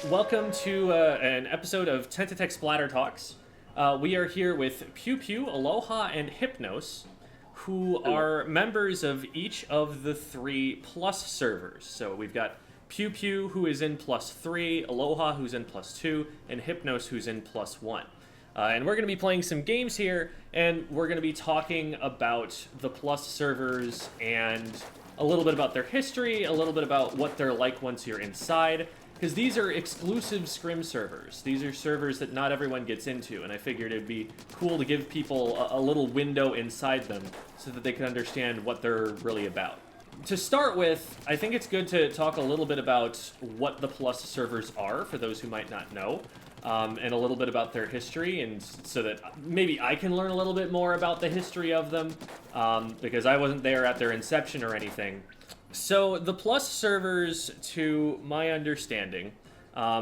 Welcome to an episode of Tentatek Splattertalks. We are here with Pew Pew, Aloha, and Hypnos, who are members of each of the 3 plus servers. So we've got Pew Pew, who is in +3, Aloha, who's in +2, and Hypnos, who's in +1. And we're going to be playing some games here, and we're going to be talking about the plus servers and a little bit about their history, a little bit about what they're like once you're inside, because these are exclusive Scrim servers. These are servers that not everyone gets into, and I figured it'd be cool to give people a little window inside them so that they can understand what they're really about. To start with, I think it's good to talk a little bit about what the plus servers are, for those who might not know, and a little bit about their history, and so that maybe I can learn a little bit more about the history of them, because I wasn't there at their inception or anything. So the plus servers, to my understanding,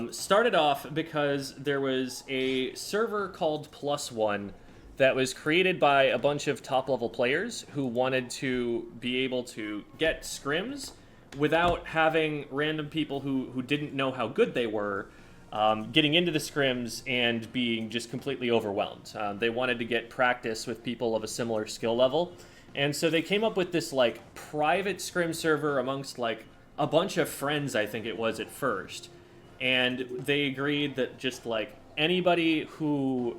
started off because there was a server called +1 that was created by a bunch of top-level players who wanted to be able to get scrims without having random people who didn't know how good they were getting into the scrims and being just completely overwhelmed. They wanted to get practice with people of a similar skill level. And so they came up with this, like, private Scrim server amongst, like, a bunch of friends, I think it was at first. And they agreed that just, like, anybody who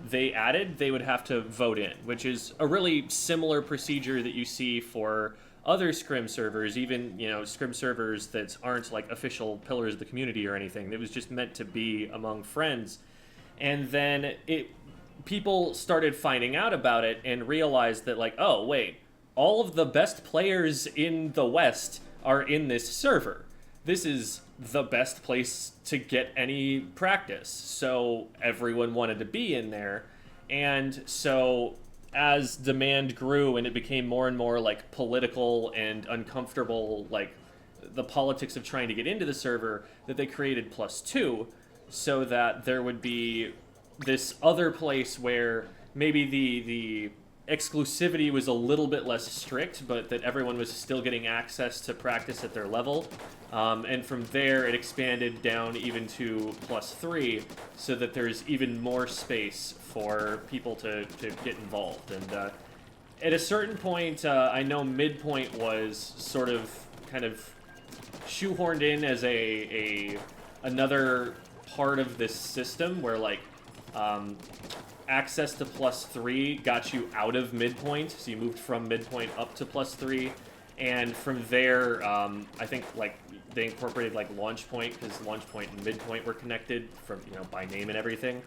they added, they would have to vote in, which is a really similar procedure that you see for other Scrim servers, even, you know, Scrim servers that aren't, like, official pillars of the community or anything. It was just meant to be among friends. And then people started finding out about it and realized that, like, oh, wait, all of the best players in the West are in this server. This is the best place to get any practice. So everyone wanted to be in there. And so as demand grew and it became more and more, like, political and uncomfortable, like, the politics of trying to get into the server, that they created +2 so that there would be this other place where maybe the exclusivity was a little bit less strict, but that everyone was still getting access to practice at their level. And from there, it expanded down even to +3, so that there's even more space for people to get involved. And at a certain point, I know Midpoint was sort of kind of shoehorned in as another part of this system where, like, access to +3 got you out of Midpoint, so you moved from Midpoint up to +3, and from there, I think, like, they incorporated, like, Launch Point, because Launch Point and Midpoint were connected from, you know, by name and everything.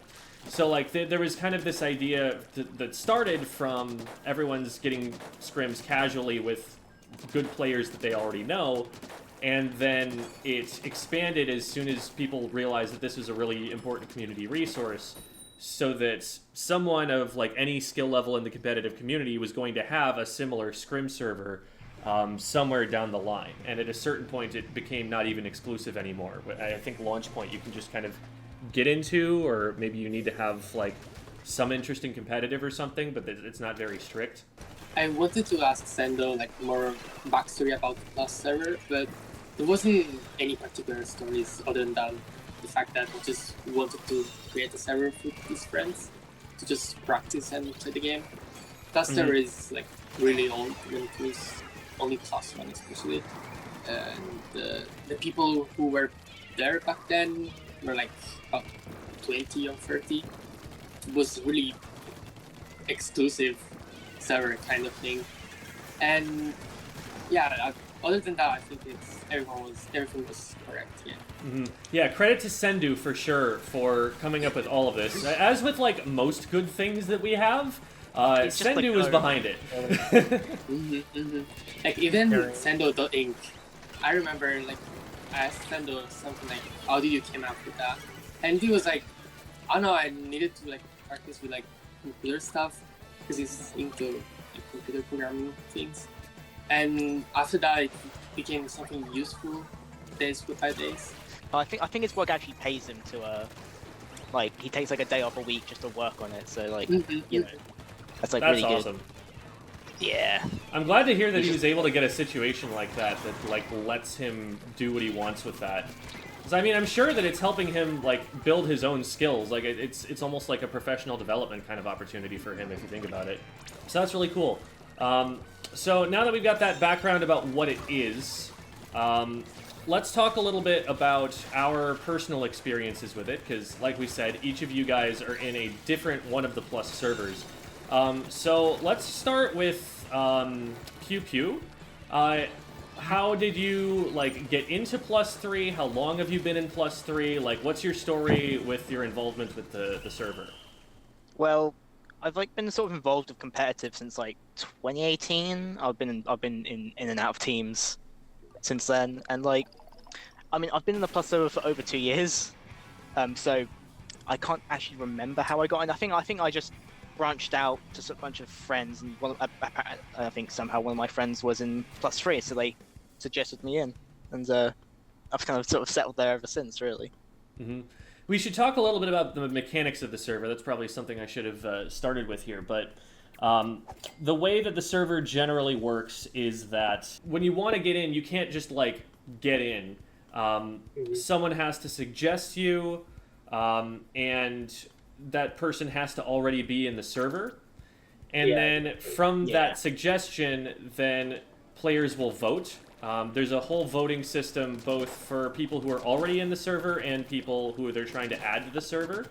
So, like, there was kind of this idea that started from everyone's getting scrims casually with good players that they already know, and then it expanded as soon as people realized that this was a really important community resource, so that someone of, like, any skill level in the competitive community was going to have a similar Scrim server somewhere down the line. And at a certain point, it became not even exclusive anymore. I think Launch Point you can just kind of get into, or maybe you need to have, like, some interest in competitive or something, but it's not very strict. I wanted to ask Sendo, like, more backstory about the Plus server, but there wasn't any particular stories other than the fact that we just wanted to create a server with his friends to just practice and play the game. That server is, like, really old when it was only +1 especially. And the people who were there back then were, like, about 20 or 30. It was really exclusive server kind of thing. And yeah, other than that, I think everything was correct. Yeah. Mm-hmm. Yeah, credit to Sendu for sure for coming up with all of this. As with, like, most good things that we have, Sendu was behind it. Like, even Sendo.inc, I remember, like, I asked Sendo something like, how did you came up with that? And he was like, I don't know, I needed to, like, practice with, like, computer stuff, because he's into, like, computer programming things. And after that, it became something useful days by days. I think his work actually pays him to like, he takes, like, a day off a week just to work on it. So, like, you know, that's, like, that's really awesome. good. Yeah. I'm glad to hear that he was able to get a situation like that like lets him do what he wants with that. 'Cause, I mean, I'm sure that it's helping him like build his own skills. Like it's almost like a professional development kind of opportunity for him if you think about it. So that's really cool. So now that we've got that background about what it is, let's talk a little bit about our personal experiences with it, because like we said, each of you guys are in a different one of the Plus servers. So let's start with Pew Pew. How did you like get into Plus 3? How long have you been in Plus 3? Like, what's your story with your involvement with the server? Well, I've like been sort of involved with competitive since like 2018. I've been in and out of teams since then, and like, I mean, I've been in the Plus server for over 2 years. So I can't actually remember how I got in. I think I just branched out to a bunch of friends, and I think somehow one of my friends was in Plus 3, so they suggested me in, and I've kind of sort of settled there ever since, really. Mm-hmm. We should talk a little bit about the mechanics of the server. That's probably something I should have started with here, but the way that the server generally works is that when you want to get in, you can't just like get in. Someone has to suggest you, and that person has to already be in the server. And then from that suggestion, then players will vote. There's a whole voting system both for people who are already in the server and people who they're trying to add to the server,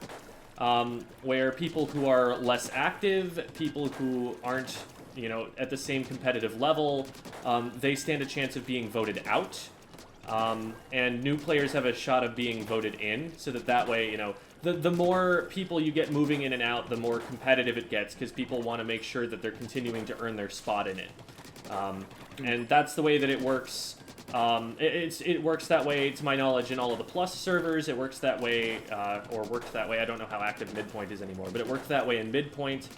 where people who are less active, people who aren't, you know, at the same competitive level, they stand a chance of being voted out. And new players have a shot of being voted in, so that way, you know, the more people you get moving in and out, the more competitive it gets, because people want to make sure that they're continuing to earn their spot in it. And that's the way that it works. It works that way, to my knowledge, in all of the Plus servers. It works that way, or worked that way. I don't know how active Midpoint is anymore, but it worked that way in Midpoint.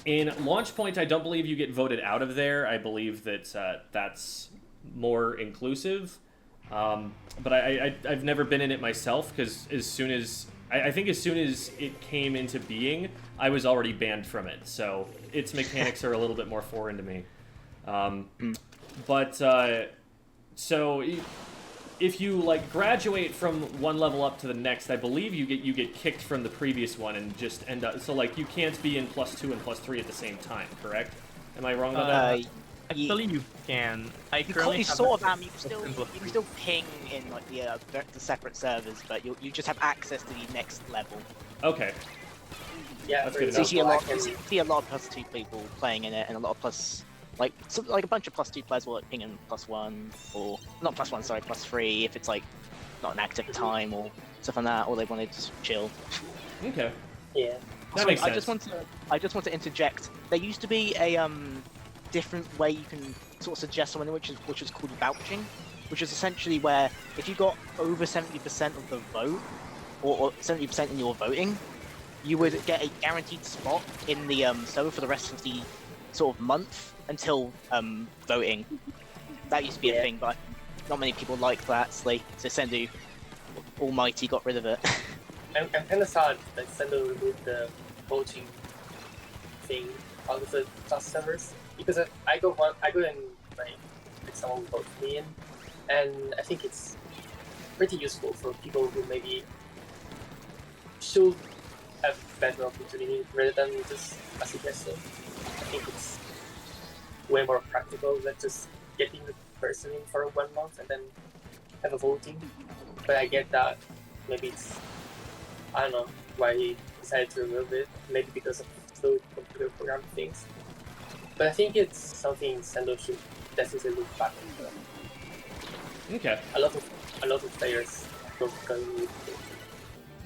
In Launchpoint, I don't believe you get voted out of there. I believe that that's more inclusive. But I've never been in it myself, because as soon as it came into being, I was already banned from it, so its mechanics are a little bit more foreign to me. So if you like graduate from one level up to the next, I believe you get kicked from the previous one and just end up, so like you can't be in Plus 2 and Plus 3 at the same time, correct? Am I wrong about that? Actually, you can. You can still ping in like the separate servers, but you just have access to the next level. Okay. Yeah, That's for good example, You see a lot of Plus 2 people playing in it, and a lot of Plus, like a bunch of Plus 2 players will like ping in Plus 1, or not Plus 1, sorry, Plus 3 if it's like not an active time or stuff like that, or they wanted to chill. Okay. Yeah. That makes sense. I just want to interject. There used to be a different way you can sort of suggest someone, which is called vouching, which is essentially where if you got over 70% of the vote, or 70% in your voting, you would get a guaranteed spot in the server for the rest of the sort of month until voting. That used to be a thing, but not many people like that, so Sendu Almighty got rid of it. I'm kind of sad that Sendo removed the voting thing out of the Plus servers, because I go and like someone votes me in, and I think it's pretty useful for people who maybe should have better opportunity rather than just a suggestion. I think it's way more practical than just getting the person in for 1 month and then have a voting. But I get that maybe it's, I don't know why he decided to remove it, maybe because of slow computer program things. But I think it's something Sendo should definitely look back into. Okay. A lot of players don't go with it.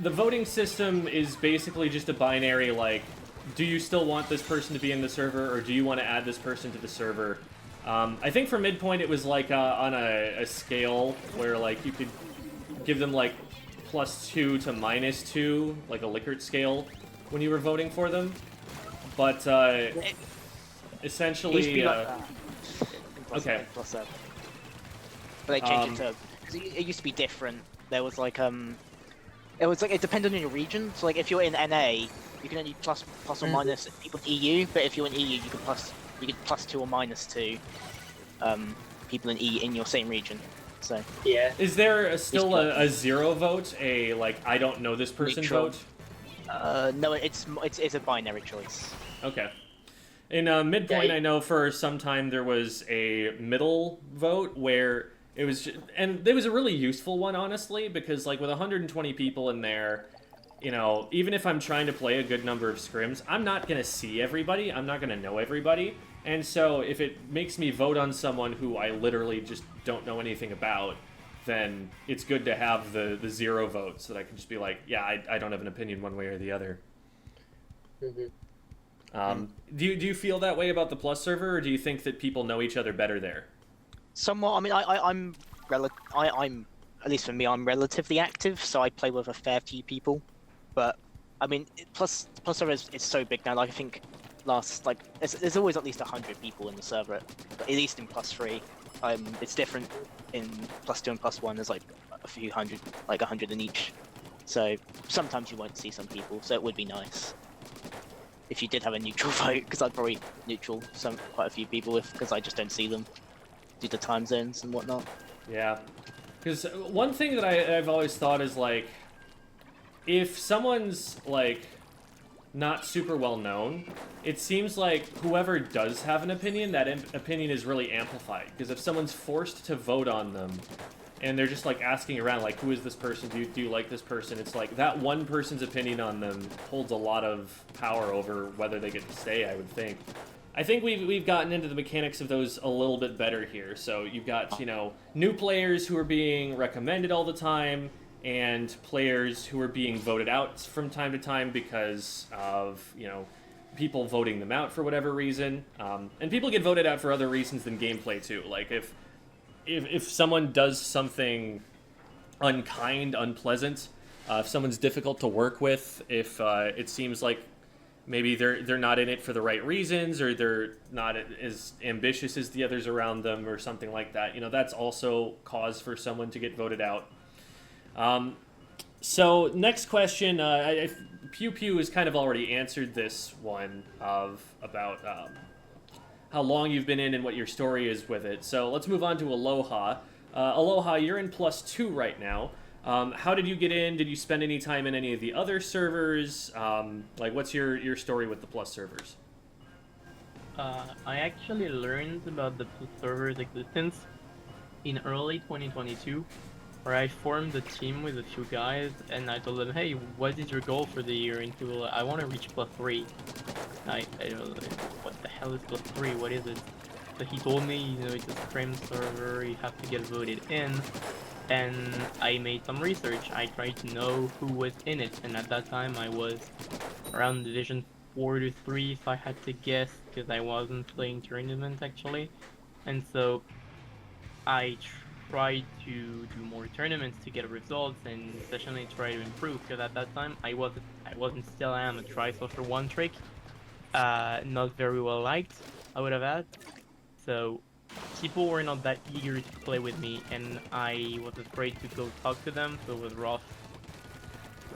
The voting system is basically just a binary, like, do you still want this person to be in the server, or do you want to add this person to the server? I think for Midpoint it was like on a scale where like you could give them like +2 to -2, like a Likert scale, when you were voting for them. But essentially, okay. But they changed it to, because it used to be different. There was like It was like it depended on your region. So like if you're in NA, you can only plus or minus people in EU. But if you're in EU, you could plus 2 or minus 2 people in your same region. So Yeah. Is there still a 0 vote? A like I don't know this person Neutral. vote? No, it's a binary choice. Okay. In midpoint, Yeah, I know for some time there was a middle vote where it was, and it was a really useful one, honestly, because like with 120 people in there, you know, even if I'm trying to play a good number of scrims, I'm not gonna see everybody. I'm not gonna know everybody, and so if it makes me vote on someone who I literally just don't know anything about, then it's good to have the 0 votes so that I can just be like, yeah, I don't have an opinion one way or the other. Do you feel that way about the Plus server, or do you think that people know each other better there? Somewhat. I mean, I'm at least for me, I'm relatively active, so I play with a fair few people. But I mean, plus server is so big now. Like I think there's always at least 100 people in the server, at least in plus 3. It's different in plus 2 and plus 1. There's like a few hundred, like 100 in each. So sometimes you won't see some people. So it would be nice if you did have a neutral vote, because I'd probably neutral quite a few people because I just don't see them due to time zones and whatnot. Yeah, because one thing that I've always thought is like, if someone's like not super well known, it seems like whoever does have an opinion, that opinion is really amplified. Because if someone's forced to vote on them, and they're just like asking around, like, who is this person? Do you like this person? It's like that one person's opinion on them holds a lot of power over whether they get to stay, I would think. I think we've gotten into the mechanics of those a little bit better here. So you've got, you know, new players who are being recommended all the time, and players who are being voted out from time to time because of, you know, people voting them out for whatever reason. And people get voted out for other reasons than gameplay too. Like if someone does something unkind, unpleasant, if someone's difficult to work with, if it seems like maybe they're not in it for the right reasons, or they're not as ambitious as the others around them, or something like that, you know, that's also cause for someone to get voted out. So next question, Pew Pew has kind of already answered this one about how long you've been in and what your story is with it. So let's move on to Aloha. Aloha, you're in plus 2 right now. How did you get in? Did you spend any time in any of the other servers? Like, what's your story with the plus servers? I actually learned about the Plus server's existence in early 2022, where I formed a team with a few guys, and I told them, hey, what is your goal for the year? And people, I want to reach plus 3. I what the hell is plus 3? What is it? So he told me, you know, it's a Scrim server, you have to get voted in. And I made some research. I tried to know who was in it, and at that time I was around Division 4 to 3 if I had to guess, because I wasn't playing tournament actually. And so I tried to do more tournaments to get results, and especially try to improve, because at that time I am a tri-social one trick, not very well liked, I would have had. So people were not that eager to play with me, and I was afraid to go talk to them, so it was rough.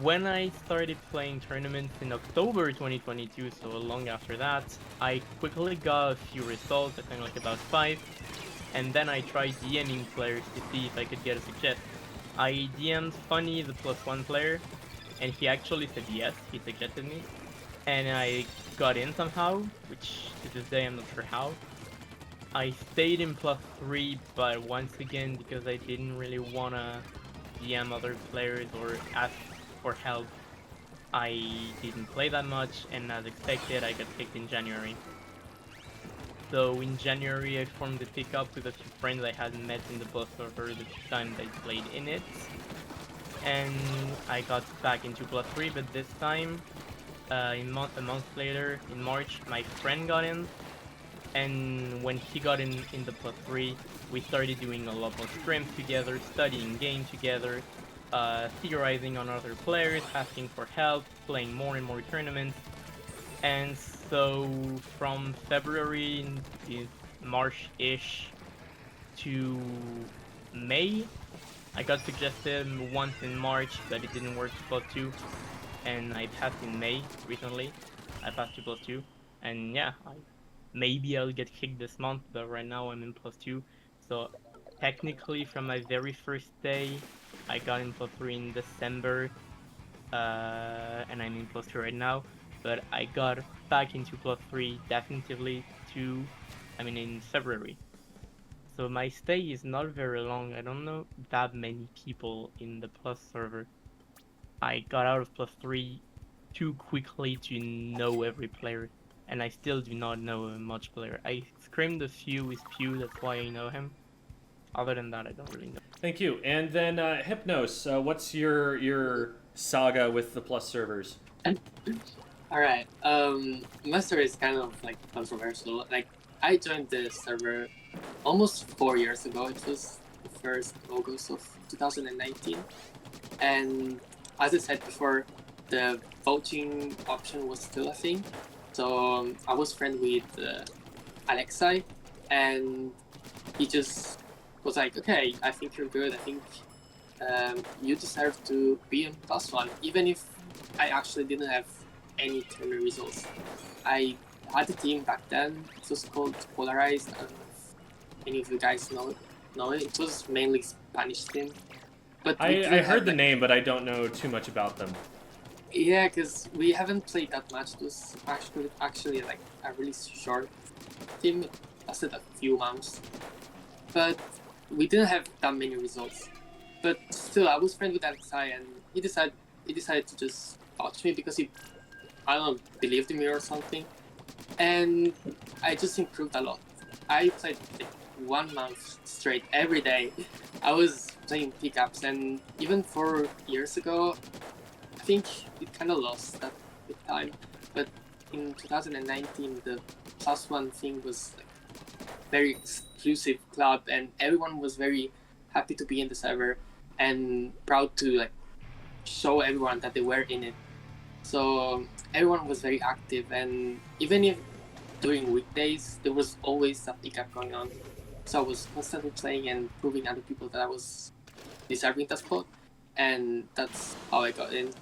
When I started playing tournaments in October 2022, so long after that, I quickly got a few results, I think like about 5, and then I tried DMing players to see if I could get a success. I DM'd Funny, the +1 player, and he actually said yes, he suggested me, and I got in somehow, which to this day I'm not sure how. I stayed in +3, but once again, because I didn't really wanna DM other players or ask for help, I didn't play that much, and as expected, I got picked in January. So in January, I formed a pickup with a few friends I hadn't met in the Plus server the few times I played in it, and I got back into +3, but this time, a month later, in March, my friend got in. And when he got in the +3, we started doing a lot more scrims together, studying game together, theorizing on other players, asking for help, playing more and more tournaments. And so from February, March-ish to May, I got suggested once in March, but it didn't work to +2, and I passed in May recently. I passed to +2, and yeah, maybe I'll get kicked this month, but right now I'm in +2. So technically, from my very first day, I got in +3 in December, and I'm in +2 right now. But I got back into +3 definitively in February. So my stay is not very long. I don't know that many people in the Plus server. I got out of +3 too quickly to know every player, and I still do not know much player. I scrimmed a few with Pew, that's why I know him. Other than that, I don't really know. Thank you. And then Hypnos, what's your saga with the Plus servers? Alright, my story is kind of like controversial. Like, I joined the server almost 4 years ago. It was the 1st August of 2019. And as I said before, the voting option was still a thing. So I was friends with Alexei, and he just was like, okay, I think you're good. I think you deserve to be in +1, even if I actually didn't have any tournament results. I had a team back then. It was called Polarized. I don't know if any of you guys know it. It was mainly Spanish team. But I heard the name, but I don't know too much about them. Yeah, because we haven't played that much. It was actually like a really short team. It lasted a few months. But we didn't have that many results. But still, I was friends with Alexei, and he decided to just vouch me because he, I don't know, believed in me or something. And I just improved a lot. I played like 1 month straight every day. I was playing pickups, and even 4 years ago, I think it kind of lost that with time. But in 2019, the +1 thing was like very exclusive club, and everyone was very happy to be in the server and proud to like show everyone that they were in it. So everyone was very active, and even if during weekdays there was always a pickup going on. So I was constantly playing and proving other people that I was deserving that spot, and that's how I got in.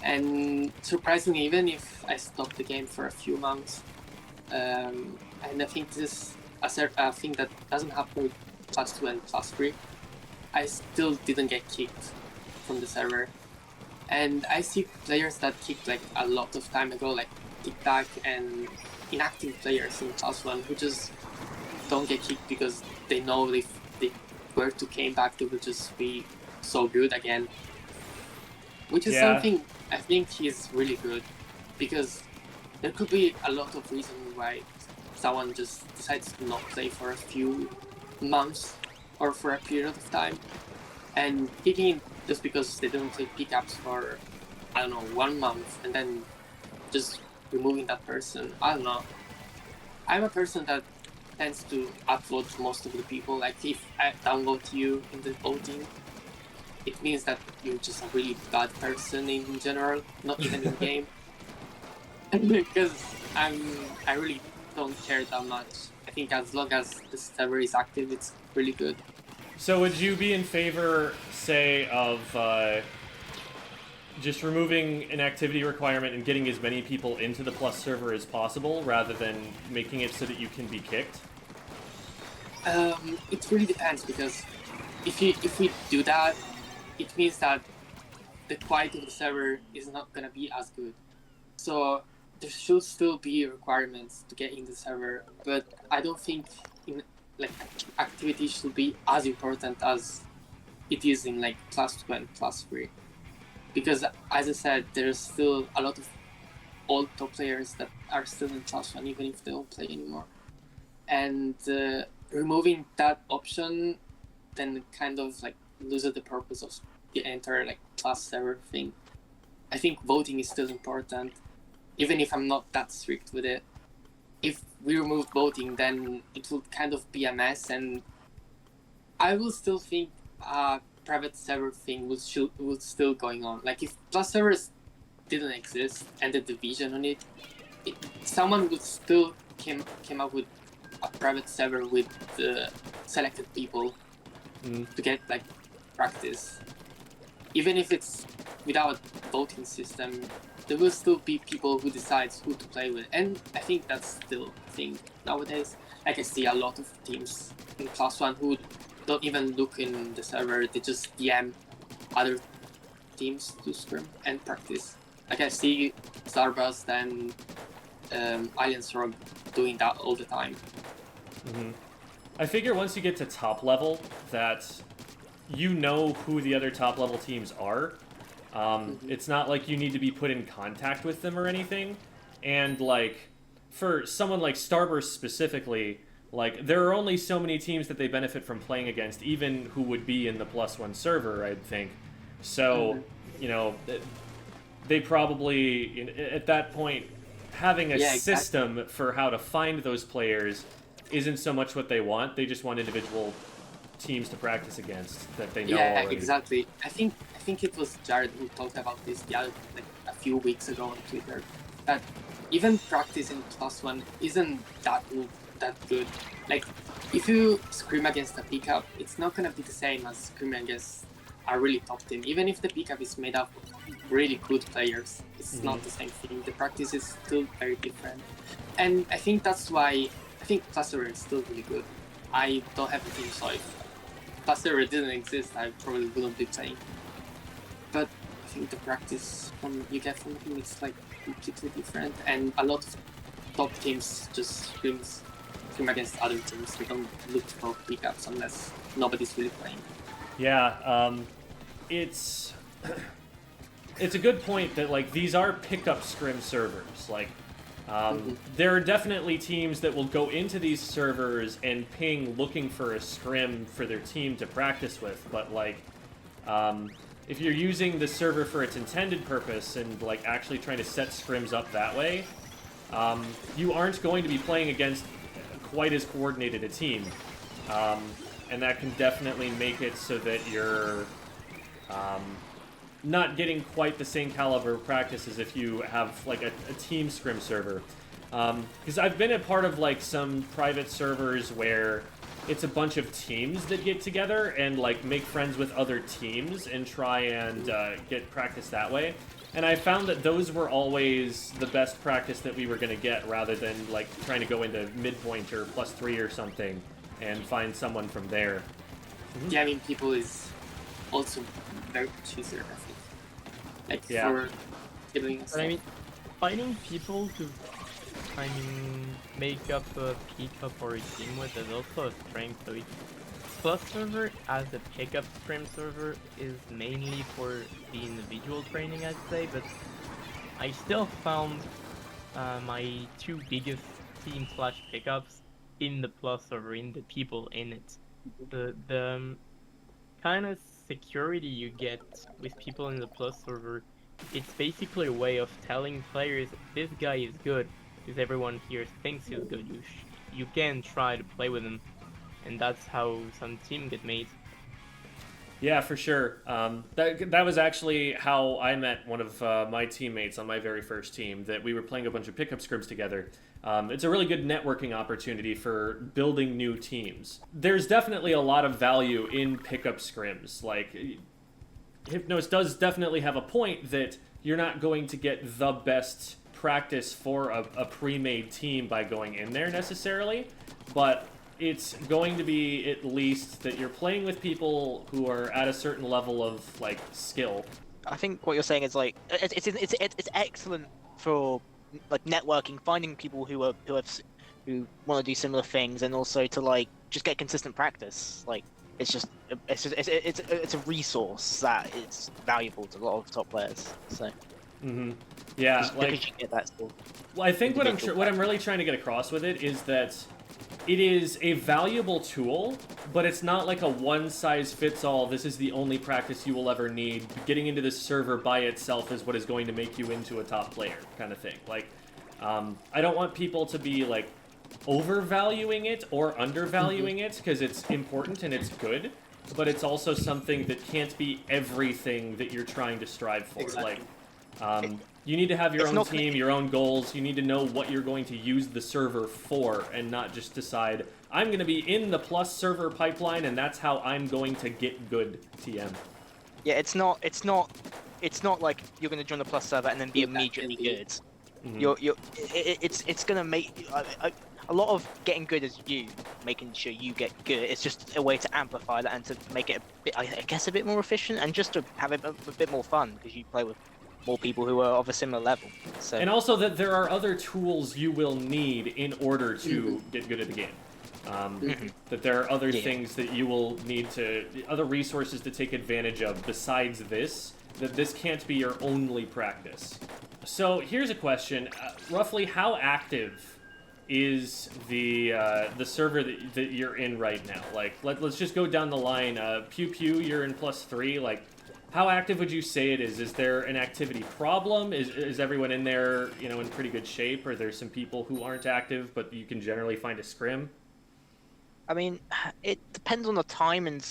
And surprisingly, even if I stopped the game for a few months, and I think this is a thing that doesn't happen with +2 and +3, I still didn't get kicked from the server. And I see players that kicked like a lot of time ago, like Tentatek and inactive players in +1 who just don't get kicked because they know if they were to came back, they would just be so good again. Which is something I think is really good, because there could be a lot of reasons why someone just decides to not play for a few months or for a period of time, and kicking just because they don't play pickups for, I don't know, 1 month, and then just removing that person. I don't know. I'm a person that tends to upvote most of the people. Like, if I downvote you in the voting, it means that you're just a really bad person in general, not even in game. Because I really don't care that much. I think as long as the server is active, it's really good. So would you be in favor, say, of just removing an activity requirement and getting as many people into the Plus server as possible, rather than making it so that you can be kicked? It really depends, because if we do that, it means that the quality of the server is not gonna be as good. So there should still be requirements to get in the server, but I don't think activity should be as important as it is in like +2 and +3, because as I said, there's still a lot of old top players that are still in +1 even if they don't play anymore, and removing that option then kind of like loses the purpose of the entire like Plus server thing. I think voting is still important, even if I'm not that strict with it. If we remove voting, then it will kind of be a mess, and I will still think private server thing would still going on. Like, if Plus servers didn't exist and the division on it, someone would still came up with a private server with selected people to get like practice, even if it's without voting system, there will still be people who decides who to play with, and I think that's still a thing nowadays. Like I see a lot of teams in Class 1 who don't even look in the server, they just DM other teams to scrim and practice. Like I see Starburst and Alliance Rogue doing that all the time. Mm-hmm. I figure once you get to top level that you know who the other top level teams are. It's not like you need to be put in contact with them or anything. And like for someone like Starburst specifically, like there are only so many teams that they benefit from playing against, even who would be in the +1 server, I think. So, you know, they probably at that point having a system for how to find those players isn't so much what they want. They just want individual teams to practice against that they know already. Yeah, exactly. I think it was Jared who talked about this a few weeks ago on Twitter, that even practice in +1 isn't that good. Like, if you scrim against a pickup, it's not gonna be the same as scrimming against a really top team. Even if the pickup is made up of really good players, it's not the same thing. The practice is still very different. And I think that's why I think Cluster is still really good. I don't have a team, so if Cluster didn't exist, I probably wouldn't be playing. But I think the practice you get from him is like completely different, and a lot of top teams just scrim against other teams. They don't look for pickups unless nobody's really playing. Yeah, it's a good point that like these are pickup scrim servers. Like, there are definitely teams that will go into these servers and ping looking for a scrim for their team to practice with, but like, if you're using the server for its intended purpose and like actually trying to set scrims up that way, you aren't going to be playing against quite as coordinated a team. And that can definitely make it so that you're not getting quite the same caliber of practice as if you have like a team scrim server. Because I've been a part of like some private servers where it's a bunch of teams that get together and like make friends with other teams and try and get practice that way. And I found that those were always the best practice that we were going to get, rather than like trying to go into midpoint or +3 or something and find someone from there. Yeah, I mean, people is also very much easier, I think. Like, for killing and stuff. I mean, finding people to, make up a pickup or a team with is also a strength. So Plus server as a pickup scrim server is mainly for the individual training, I'd say, but I still found my two biggest team / pickups in the Plus server, in the people in it. The kind of security you get with people in the Plus server, it's basically a way of telling players this guy is good because everyone here thinks he's good. You can try to play with him, and that's how some team get made. Yeah, for sure. That was actually how I met one of my teammates on my very first team, that we were playing a bunch of pickup scrims together. It's a really good networking opportunity for building new teams. There's definitely a lot of value in pickup scrims. Like, Hypnos does definitely have a point that you're not going to get the best practice for a pre-made team by going in there necessarily, but it's going to be at least that you're playing with people who are at a certain level of like skill. I think what you're saying is like it's excellent for like networking, finding people who want to do similar things, and also to like just get consistent practice. Like it's a resource that is valuable to a lot of top players. So. Yeah, like you get that still. Well, I think what I'm really trying to get across with it is that it is a valuable tool, but it's not like a one-size-fits-all, this is the only practice you will ever need. Getting into this server by itself is what is going to make you into a top player, kind of thing. Like, I don't want people to be, like, overvaluing it or undervaluing it, because it's important and it's good, but it's also something that can't be everything that you're trying to strive for. Exactly. Like, You need to have your It's own not team, your own goals. You need to know what you're going to use the server for, and not just decide, I'm going to be in the plus server pipeline, and that's how I'm going to get good TM. Yeah, it's not like you're going to join the plus server and then be Yeah, that immediately can be. good. Mhm. It's going to make a lot of getting good as you making sure you get good. It's just a way to amplify that and to make it a bit, I guess, a bit more efficient and just to have it a bit more fun because you play with more people who are of a similar level. So And also that there are other tools you will need in order to get good at the game. That there are other things that you will need to, other resources to take advantage of besides this, that this can't be your only practice. So here's a question. Roughly how active is the server that you're in right now? Like, let's just go down the line. Pew Pew, you're in +3. Like, how active would you say it is? Is there an activity problem? Is everyone in there, you know, in pretty good shape? Or there's some people who aren't active, but you can generally find a scrim? I mean, it depends on the time and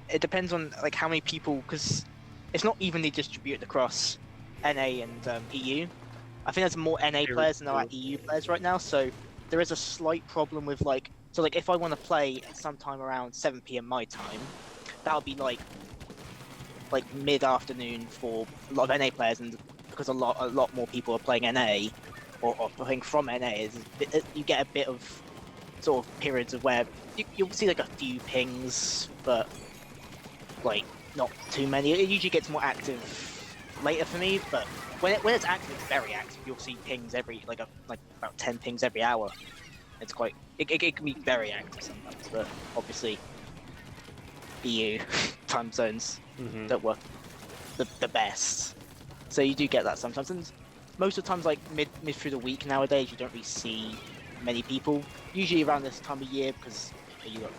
it depends on like how many people because it's not evenly distributed across NA and EU. I think there's more NA players than there are EU players right now, so there is a slight problem with like if I want to play at sometime around 7 p.m. my time, that would be like mid-afternoon for a lot of NA players, and because a lot more people are playing NA or playing from NA, you get a bit of sort of periods of where you'll see like a few pings, but like not too many. It usually gets more active later for me, but when it's active, it's very active. You'll see pings every like about 10 pings every hour. It's quite it can be very active sometimes, but obviously EU time zones don't work the best. So you do get that sometimes, and most of the times like mid through the week nowadays you don't really see many people. Usually around this time of year because you got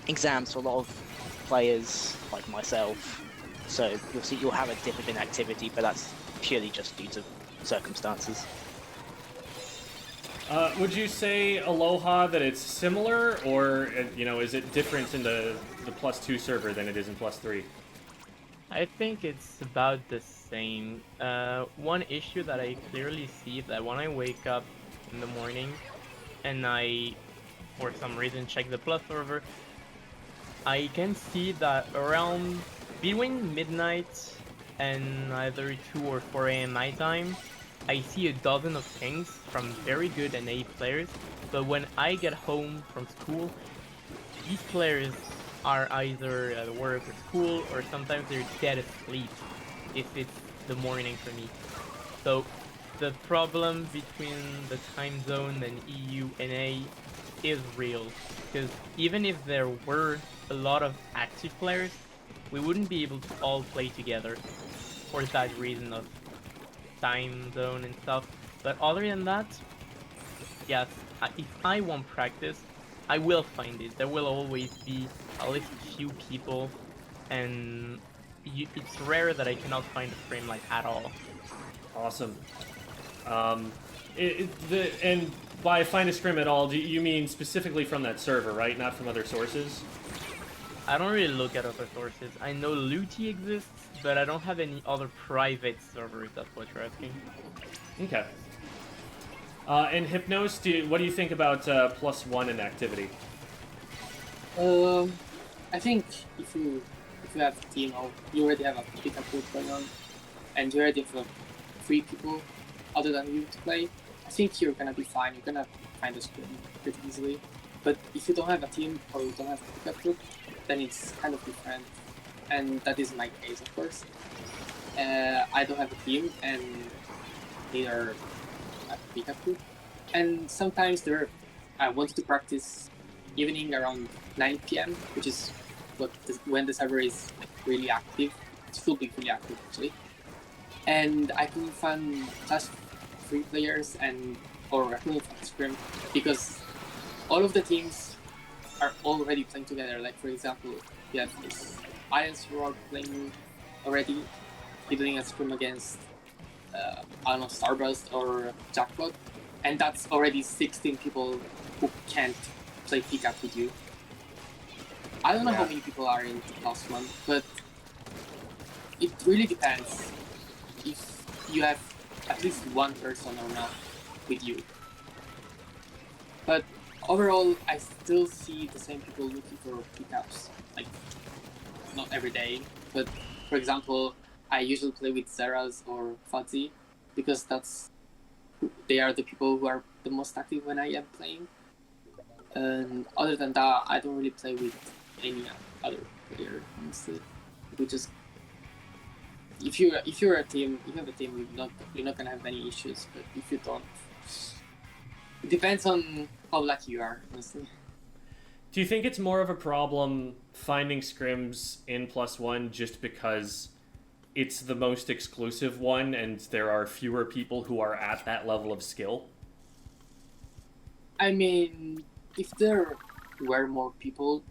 exams for a lot of players like myself. So you'll have a dip in activity, but that's purely just due to circumstances. Would you say Aloha that it's similar, or you know, is it different in the +2 server than it is in +3? I think it's about the same. One issue that I clearly see that when I wake up in the morning and I, for some reason, check the plus server, I can see that around between midnight and either 2 or 4 a.m. my time, I see a dozen of pings from very good NA players, but when I get home from school, these players are either at work or school, or sometimes they're dead asleep if it's the morning for me. So the problem between the time zone and EU NA is real, because even if there were a lot of active players, we wouldn't be able to all play together for that reason of time zone and stuff. But other than that, yes, if I want practice, I will find it. There will always be at least a few people, and it's rare that I cannot find a frame like at all. Awesome. And by find a scrim at all, do you mean specifically from that server, right? Not from other sources? I don't really look at other sources. I know Looty exists, but I don't have any other private servers, that's what you're asking. Okay. And Hypnos, what do you think about +1 in activity? I think if you have a team or you already have a pickup group going on, and you already have 3 people other than you to play, I think you're gonna be fine. You're gonna find a scrim pretty easily. But if you don't have a team or you don't have a pickup group, then it's kind of different. And that is my case, of course. I don't have a team, and neither a pickup group. And sometimes I want to practice evening around 9 p.m., which is when the server is really active. It will be really active actually. And I can find just 3 players or I can find Scrim because all of the teams are already playing together. Like for example, you have this Alliance Roar playing already, doing a Scrim against I don't know, Starburst or Jackpot, and that's already 16 people who can't play pickup with you. I don't know how many people are in +1, but it really depends. If you have at least one person or not with you. But overall, I still see the same people looking for pickups. Like, not every day, but for example, I usually play with Zeras or Fuzzy because they are the people who are the most active when I am playing. And other than that, I don't really play with any other player, honestly. We just if you're a team, you have a team, you're not gonna have any issues. But if you don't, it depends on how lucky you are, honestly. Do you think it's more of a problem finding scrims in +1 just because it's the most exclusive one and there are fewer people who are at that level of skill? I mean, if there were more people,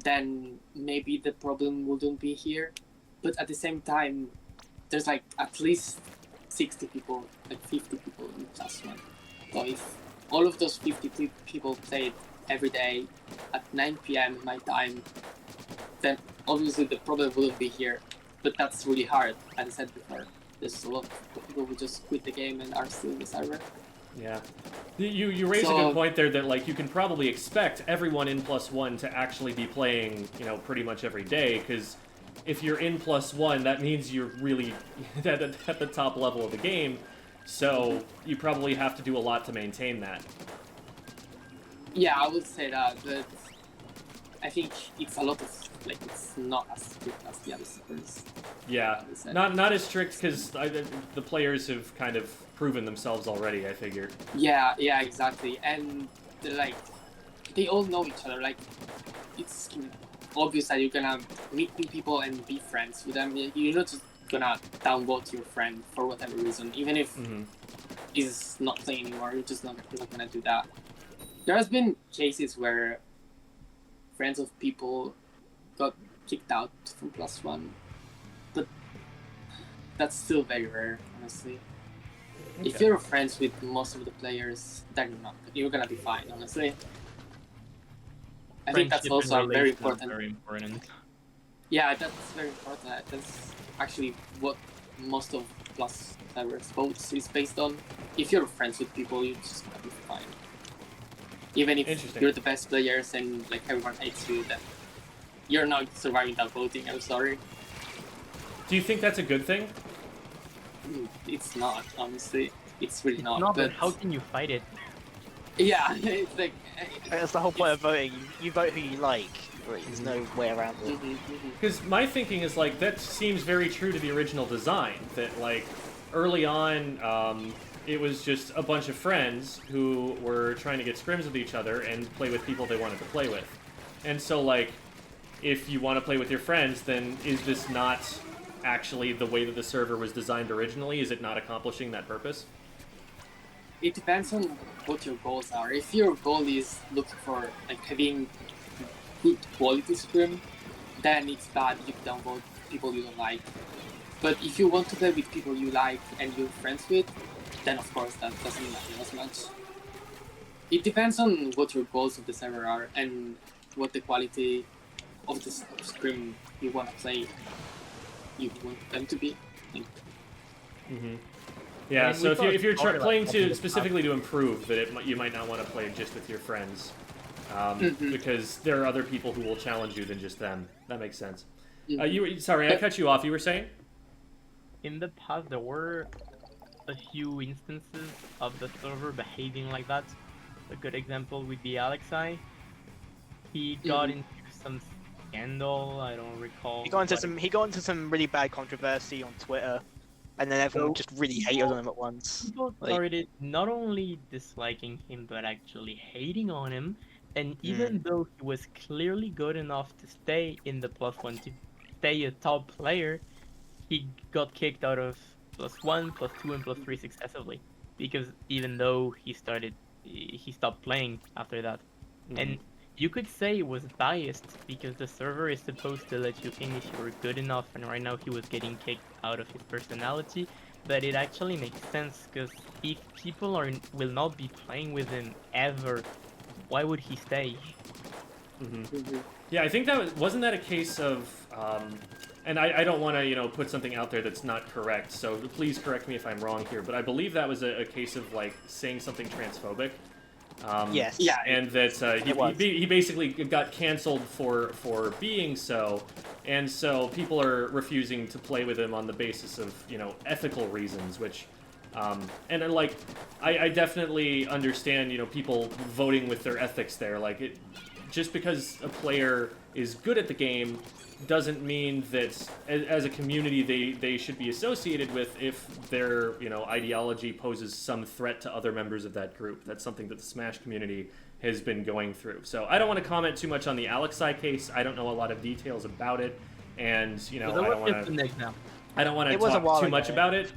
then maybe the problem wouldn't be here. But at the same time, there's like at least 60 people, like 50 people in +1. So if all of those 50 people played every day at 9 p.m. my time, then obviously the problem wouldn't be here. But that's really hard. As I said before, there's a lot of people who just quit the game and are still in the server. Yeah. You raise a good point there that like you can probably expect everyone in +1 to actually be playing, pretty much every day, because if you're in +1, that means you're really at the top level of the game, so you probably have to do a lot to maintain that. Yeah, I would say that, but I think it's a lot of, like, it's not as strict as the other servers. Yeah, not as strict because the players have kind of proven themselves already, I figure. Yeah, exactly. And they all know each other. Like, it's obvious that you're gonna meet new people and be friends with them. You're not just gonna downvote your friend for whatever reason, even if he's not playing anymore. You're just not gonna do that. There has been cases where friends of people got kicked out from +1, but that's still very rare, honestly. Okay. If you're friends with most of the players, then you're gonna be fine, honestly. I think that's also very important. Very important. Yeah, that's very important. That's actually what most of Plus servers votes is based on. If you're friends with people, you're just gonna be fine. Even if you're the best players and like everyone hates you, then you're not surviving that voting. I'm sorry. Do you think that's a good thing? It's not, honestly. It's really not. No, but how can you fight it? Yeah, it's like... That's the whole point of voting. You vote who you like. There's no way around it. Because my thinking is, like, that seems very true to the original design. That, like, early on, it was just a bunch of friends who were trying to get scrims with each other and play with people they wanted to play with. And so, like, if you want to play with your friends, then is this not actually the way that the server was designed originally? Is it not accomplishing that purpose? It depends on what your goals are. If your goal is looking for like having good quality scrim, then it's bad. You downvote people you don't like. But if you want to play with people you like and you're friends with, then of course that doesn't matter as much. It depends on what your goals of the server are and what the quality of the scrim you want to play. You want them to be. Yeah, so if you're playing specifically to improve, that you might not want to play just with your friends, because there are other people who will challenge you than just them. That makes sense. Sorry, I cut you off. You were saying? In the past, there were a few instances of the server behaving like that. A good example would be Alexei. He got into some scandal. I don't recall. He got into some really bad controversy on Twitter. And then everyone just really hated on him at once. People started not only disliking him, but actually hating on him. And even though he was clearly good enough to stay in the +1, to stay a top player, he got kicked out of +1, +2, and +3 successively. Because even though he stopped playing after that. And you could say it was biased because the server is supposed to let you think if you're good enough, and right now he was getting kicked out of his personality. But it actually makes sense because if people will not be playing with him ever, why would he stay? Yeah, I think wasn't that a case of and I don't want to, put something out there that's not correct, so please correct me if I'm wrong here, but I believe that was a case of, like, saying something transphobic. Yes. Yeah. And that he basically got canceled for being so, and so people are refusing to play with him on the basis of, ethical reasons, which... and like, I definitely understand, people voting with their ethics there. Like, just because a player is good at the game doesn't mean that as a community they should be associated with if their, ideology poses some threat to other members of that group. That's something that the Smash community has been going through. So I don't want to comment too much on the Alexei case. I don't know a lot of details about it, and, I don't want to talk too much about it.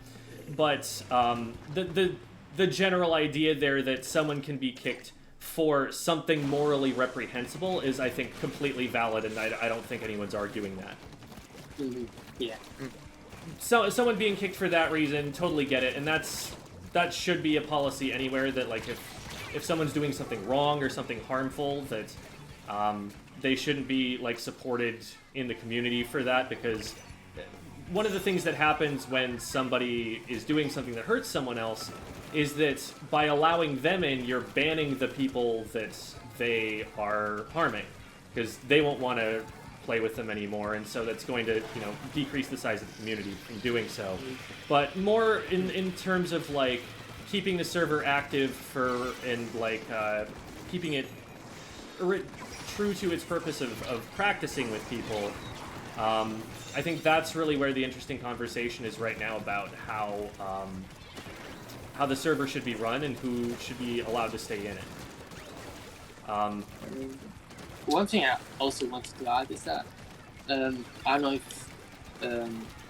But the general idea there that someone can be kicked for something morally reprehensible is, I think, completely valid, and I don't think anyone's arguing that. Mm-hmm. Yeah. So someone being kicked for that reason, totally get it, and that should be a policy anywhere, that, like, if someone's doing something wrong or something harmful, that they shouldn't be, like, supported in the community for that, because one of the things that happens when somebody is doing something that hurts someone else is that by allowing them in, you're banning the people that they are harming, because they won't want to play with them anymore, and so that's going to, decrease the size of the community in doing so. But more in terms of, like, keeping the server active keeping it true to its purpose of practicing with people, I think that's really where the interesting conversation is right now about how the server should be run and who should be allowed to stay in it. One thing I also wanted to add is that I don't know if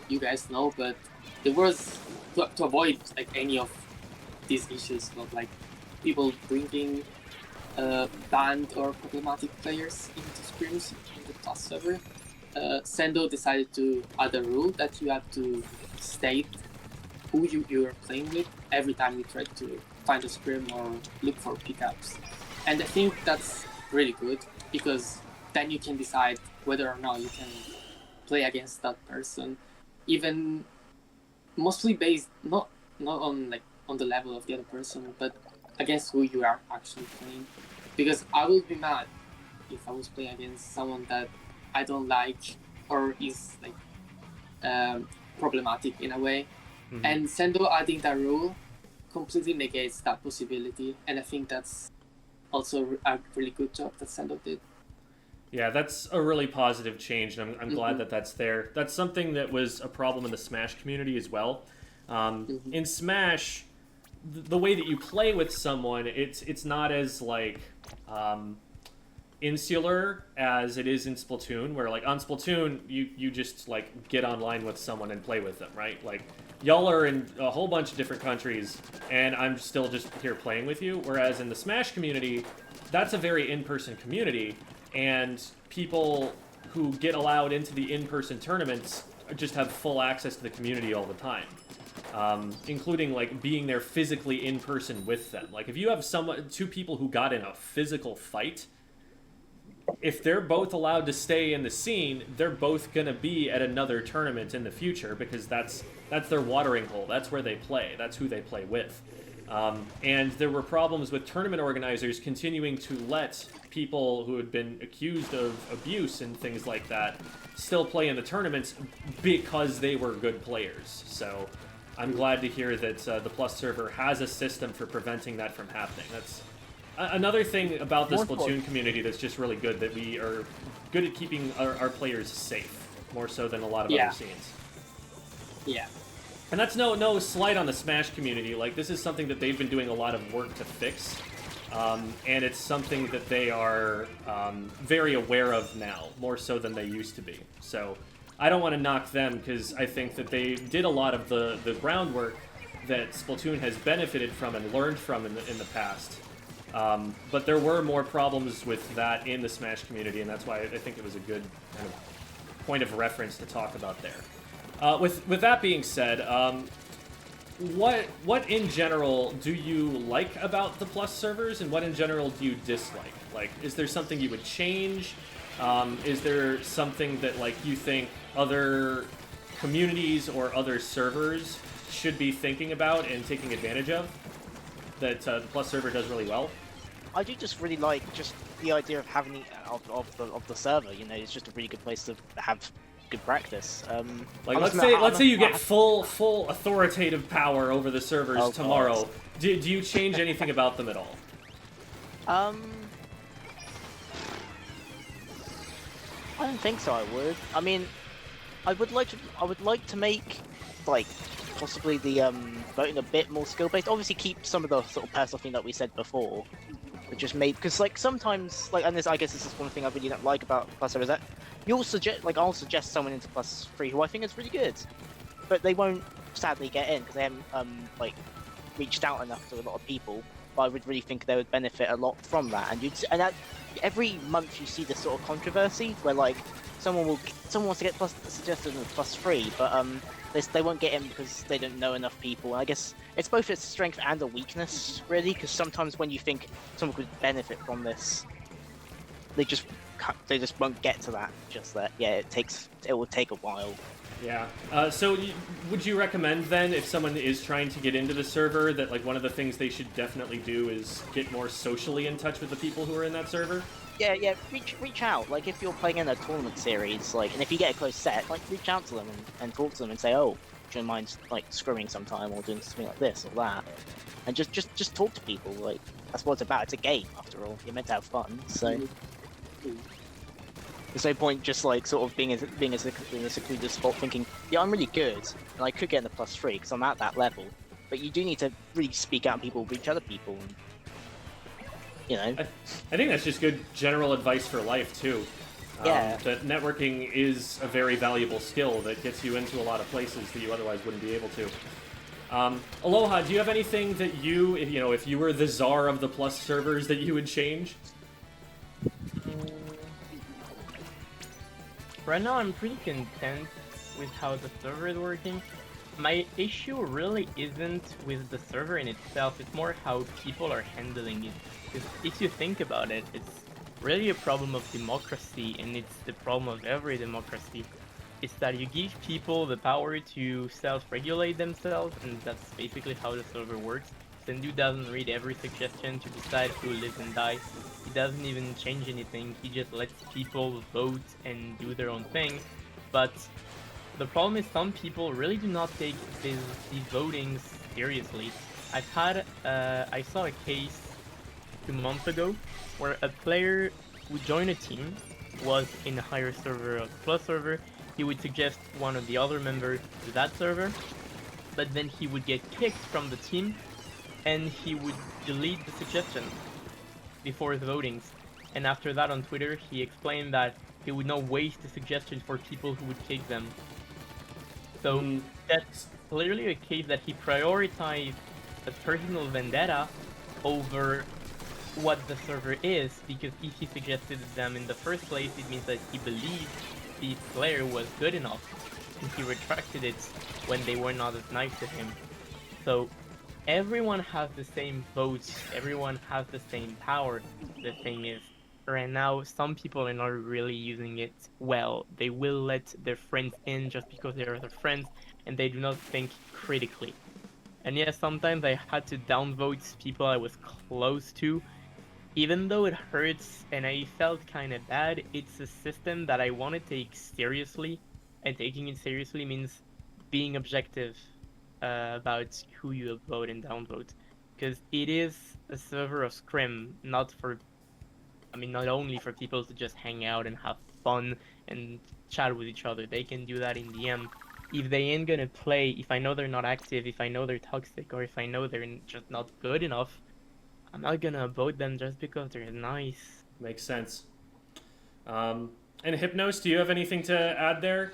you guys know, but there was to avoid, like, any of these issues of, like, people bringing banned or problematic players into scrims in the Plus server. Sendo decided to add a rule that you have to state who you're playing with every time you try to find a scrim or look for pickups. And I think that's really good, because then you can decide whether or not you can play against that person, even mostly based not on, like, on the level of the other person, but against who you are actually playing. Because I would be mad if I was playing against someone that I don't like or is, like, problematic in a way. Mm-hmm. And Sendo adding that rule completely negates that possibility, and I think that's also a really good job that Sendo did. Yeah, that's a really positive change, and I'm glad Mm-hmm. that that's there. That's something that was a problem in the Smash community as well. Mm-hmm. In Smash, the way that you play with someone, it's not as, like, insular as it is in Splatoon, where, like, on Splatoon you just, like, get online with someone and play with them, right? Like, y'all are in a whole bunch of different countries and I'm still just here playing with you, whereas in the Smash community, that's a very in-person community, and people who get allowed into the in-person tournaments just have full access to the community all the time. Including, like, being there physically in person with them. Like, if you have two people who got in a physical fight, if they're both allowed to stay in the scene, they're both gonna be at another tournament in the future, because that's their watering hole. That's where they play. That's who they play with. And there were problems with tournament organizers continuing to let people who had been accused of abuse and things like that still play in the tournaments because they were good players. So I'm glad to hear that the Plus server has a system for preventing that from happening. That's another thing about the Splatoon community that's just really good, that we are good at keeping our players safe, more so than a lot of other scenes. Yeah. And that's no slight on the Smash community. Like, this is something that they've been doing a lot of work to fix, and it's something that they are very aware of now, more so than they used to be. So I don't want to knock them, because I think that they did a lot of the groundwork that Splatoon has benefited from and learned from in the past. But there were more problems with that in the Smash community, and that's why I think it was a good kind of point of reference to talk about there. With that being said, what in general do you like about the Plus servers, and what in general do you dislike? Like, is there something you would change? Is there something that like you think other communities or other servers should be thinking about and taking advantage of that the Plus server does really well? I do just really like just the idea of having of the server. You know, it's just a really good place to have good practice. Like, I'm let's not- say you I'm get full authoritative power over the servers Oh, tomorrow. God. Do you change anything about them at all? I don't think so. I would. I mean, I would like to make like possibly the voting a bit more skill based. Obviously, keep some of the sort of personal thing that we said before, but just made because like sometimes like, and this I guess this is one thing I really don't like about Plus is that you'll suggest like I'll suggest someone into Plus 3 who I think is really good, but they won't sadly get in because they haven't like reached out enough to a lot of people. But I would really think they would benefit a lot from that, and that every month you see this sort of controversy where like someone wants to get plus suggested as plus 3, but they won't get in because they don't know enough people. And I guess it's both a strength and a weakness really, because sometimes when you think someone could benefit from this, they just won't get to that just yet. Yeah, it will take a while. Yeah. So would you recommend then, if someone is trying to get into the server, that like one of the things they should definitely do is get more socially in touch with the people who are in that server? Yeah. Reach out. Like if you're playing in a tournament series, like, and if you get a close set, like reach out to them and talk to them and say, oh, do you mind like scrimming sometime or doing something like this or that, and just talk to people. Like that's what it's about. It's a game after all. You're meant to have fun. So. There's no point just like sort of being in a secluded spot thinking, yeah, I'm really good and I could get in the plus 3 because I'm at that level. But you do need to really speak out and people reach other people. And, you know. I think that's just good general advice for life too. Yeah. That networking is a very valuable skill that gets you into a lot of places that you otherwise wouldn't be able to. Aloha, do you have anything that if you were the czar of the Plus servers, that you would change? Right now, I'm pretty content with how the server is working. My issue really isn't with the server in itself, it's more how people are handling it. Because if you think about it, it's really a problem of democracy, and it's the problem of every democracy. It's that you give people the power to self-regulate themselves, and that's basically how the server works. Sendu doesn't read every suggestion to decide who lives and dies. He doesn't even change anything, he just lets people vote and do their own thing. But the problem is some people really do not take these votings seriously. I saw a case 2 months ago where a player who joined a team was in a higher server, a plus server. He would suggest one of the other members to that server, but then he would get kicked from the team and he would delete the suggestion before the votings. And after that on Twitter, he explained that he would not waste the suggestions for people who would kick them. So that's clearly a case that he prioritized a personal vendetta over what the server is, because if he suggested them in the first place, it means that he believed the player was good enough, and he retracted it when they were not as nice to him. So everyone has the same votes, everyone has the same power. The thing is, right now, some people are not really using it well. They will let their friends in just because they are their friends, and they do not think critically. And yes, sometimes I had to downvote people I was close to. Even though it hurts and I felt kind of bad, it's a system that I want to take seriously, and taking it seriously means being objective about who you vote and downvote, because it is a server of Scrim, not only for people to just hang out and have fun and chat with each other. They can do that in DM. If they ain't gonna play, if I know they're not active, if I know they're toxic, or if I know they're just not good enough, I'm not gonna vote them just because they're nice. Makes sense. And Hypnos, do you have anything to add there?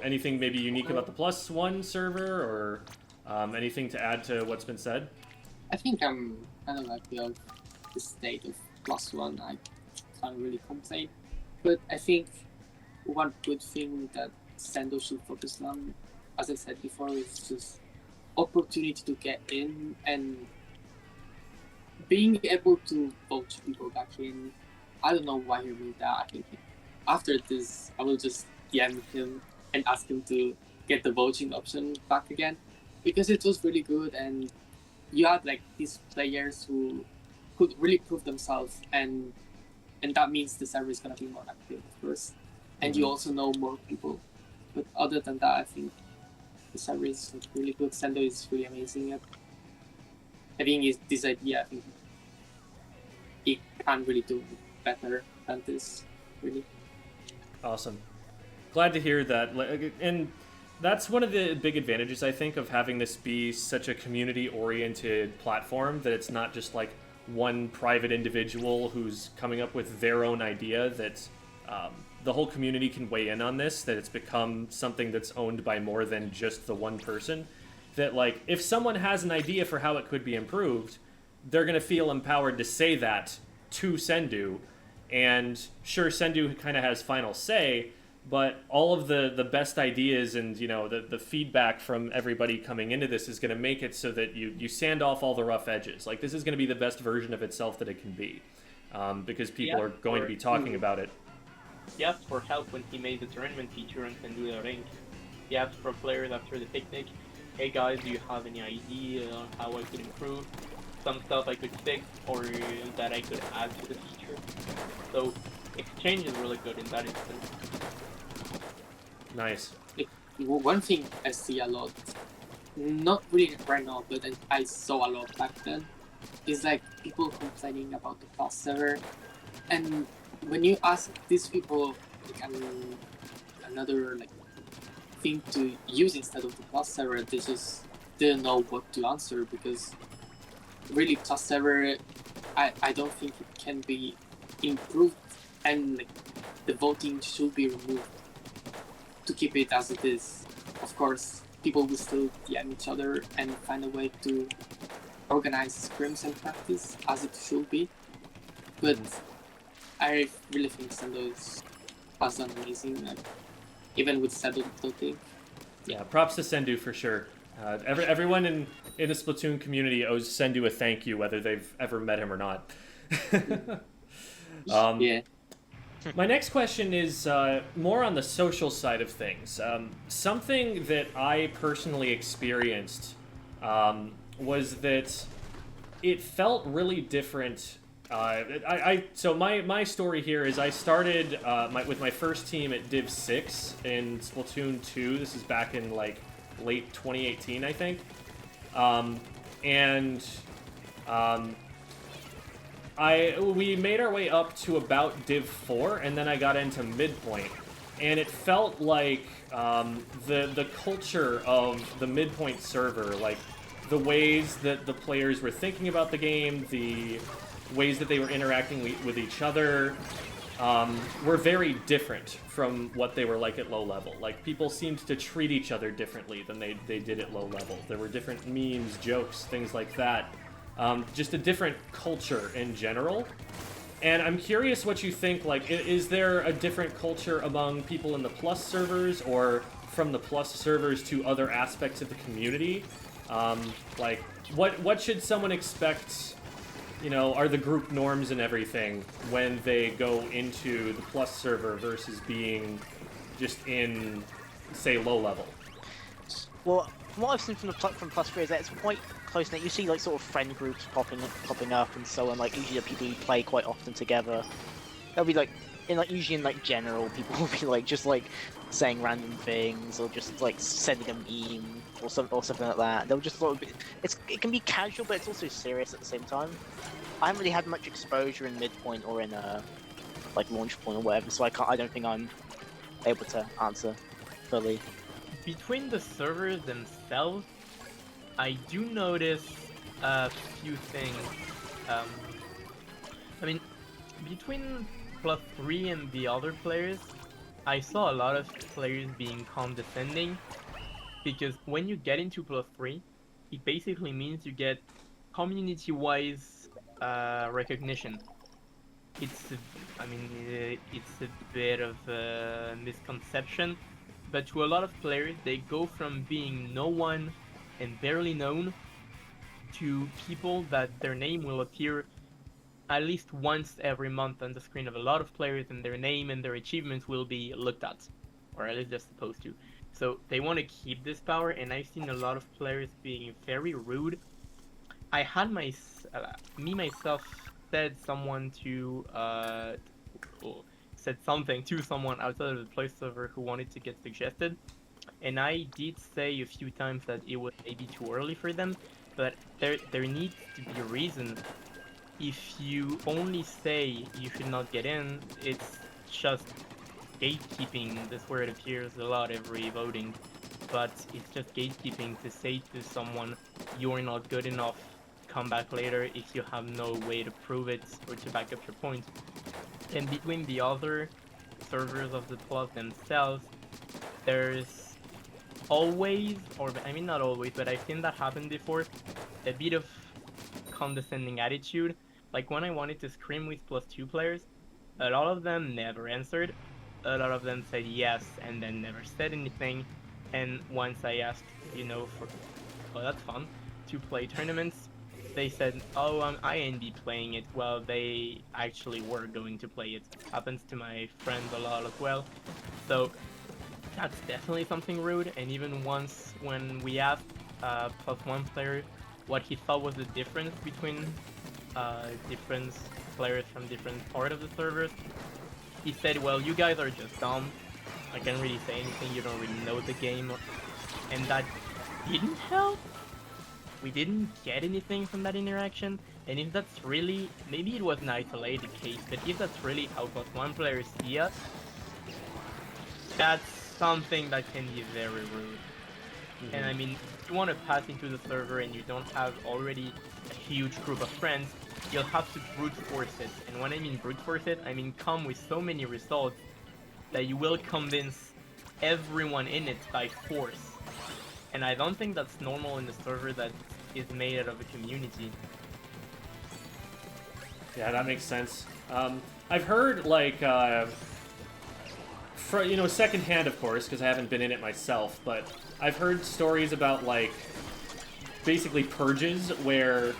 Anything maybe unique about the Plus One server, or anything to add to what's been said? I think I'm kind of happy of the state of Plus One. I can't really complain. But I think one good thing that Sendo should focus on, as I said before, is just opportunity to get in and being able to vote people back in. I don't know why he made that. I think after this, I will just DM him and ask him to get the voting option back again, because it was really good, and you had like these players who could really prove themselves, and that means the server is gonna be more active, of course, and you also know more people. But other than that, I think the server is like, really good. Sendo is really amazing at having this idea. I think he can really do better than this, really. Awesome. Glad to hear that. And that's one of the big advantages, I think, of having this be such a community-oriented platform, that it's not just like one private individual who's coming up with their own idea, that the whole community can weigh in on this, that it's become something that's owned by more than just the one person. That, like, if someone has an idea for how it could be improved, they're going to feel empowered to say that to Sendu. And sure, Sendu kind of has final say, but all of the best ideas and, you know, the feedback from everybody coming into this is going to make it so that you sand off all the rough edges. Like, this is going to be the best version of itself that it can be, because people are going to be talking about it. He asked for help when he made the tournament feature on Sendu Ring. He asked for players after the picnic, hey guys, do you have any idea on how I could improve? Some stuff I could fix or that I could add to the feature. So exchange is really good in that instance. Nice. One thing I see a lot, not really right now, but I saw a lot back then, is like people complaining about the Plus server. And when you ask these people like another like thing to use instead of the Plus server, they just didn't know what to answer, because really Plus server, I don't think it can be improved, and like the voting should be removed to keep it as it is. Of course, people will still DM each other and find a way to organize scrims and practice as it should be. But I really think Sendo has done amazing, like, even with Sendo voting. Yeah, props to Sendu for sure. Everyone in the Splatoon community owes Sendu a thank you, whether they've ever met him or not. Yeah. My next question is more on the social side of things. Something that I personally experienced was that it felt really different. So my story here is I started with my first team at Div 6 in Splatoon 2. This is back in like late 2018, I think. We made our way up to about Div 4, and then I got into midpoint, and it felt like the culture of the midpoint server, like the ways that the players were thinking about the game, the ways that they were interacting with each other, were very different from what they were like at low level. Like, people seemed to treat each other differently than they did at low level. There were different memes, jokes, things like that. Just a different culture in general. And I'm curious what you think, like, is there a different culture among people in the Plus servers, or from the Plus servers to other aspects of the community? Like, what should someone expect, you know, are the group norms and everything when they go into the Plus server versus being just in, say, low level? Well, from what I've seen from Plus 3 is that it's quite close knit. You see like sort of friend groups popping up and so on. Like usually the people who play quite often together. They'll be like usually in like general, people will be like just like saying random things or just like sending a meme or something like that. They'll just sort of it can be casual, but it's also serious at the same time. I haven't really had much exposure in midpoint or in like launch point or whatever, so I don't think I'm able to answer fully. Between the servers themselves, I do notice a few things. I mean, between Plus 3 and the other players, I saw a lot of players being condescending, because when you get into Plus 3, it basically means you get community-wise recognition. It's a bit of a misconception, but to a lot of players, they go from being no one and barely known to people that their name will appear at least once every month on the screen of a lot of players, and their name and their achievements will be looked at, or at least they're supposed to. So they want to keep this power, and I've seen a lot of players being very rude. I had myself said something to someone outside of the play server who wanted to get suggested, and I did say a few times that it was maybe too early for them, but there needs to be a reason. If you only say you should not get in, it's just gatekeeping. This word appears a lot every voting, but it's just gatekeeping to say to someone, you're not good enough, come back later, if you have no way to prove it or to back up your point. And between the other servers of the Plus themselves, there's always, or I mean not always, but I've seen that happen before, a bit of condescending attitude. Like when I wanted to scrim with +2 players, a lot of them never answered. A lot of them said yes and then never said anything. And once I asked, oh, that's fun, to play tournaments, they said, oh, I ain't be playing it. Well, they actually were going to play it. Happens to my friends a lot as well. So that's definitely something rude. And even once when we asked +1 player what he thought was the difference between different players from different part of the servers, he said, well, you guys are just dumb. I can't really say anything, you don't really know the game. And that didn't help. We didn't get anything from that interaction. And if that's really, maybe it was an isolated case, but if that's really how +1 players see us, that's something that can be very rude. Mm-hmm. And I mean, if you want to pass into the server and you don't have already a huge group of friends, you'll have to brute force it. And when I mean brute force it, I mean come with so many results that you will convince everyone in it by force. And I don't think that's normal in a server that is made out of a community. Yeah, that makes sense. I've heard, like, secondhand, of course, because I haven't been in it myself, but I've heard stories about, like, basically purges where,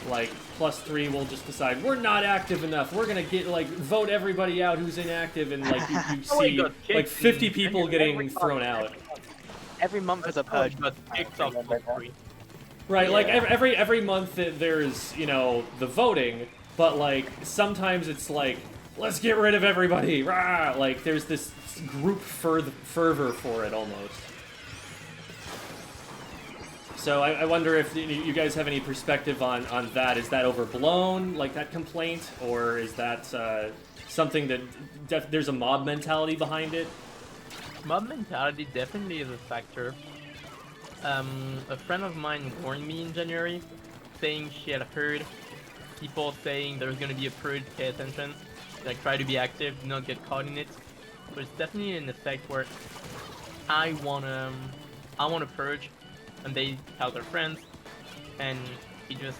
like, +3 will just decide, we're not active enough, we're gonna get, like, vote everybody out who's inactive, and, like, you see, like, 50 people getting thrown out. Every month is a purge. But kicked off +3. Right, yeah. Like, every month there's, the voting, but, like, sometimes it's like, let's get rid of everybody, rah! Like, there's this group fervor for it, almost. So I wonder if you guys have any perspective on that. Is that overblown, like that complaint, or is that something that there's a mob mentality behind it? Mob mentality definitely is a factor. A friend of mine warned me in January, saying she had heard people saying there's gonna be a purge, pay attention, like try to be active, do not get caught in it. But it's definitely an effect where I wanna purge, and they tell their friends, and it just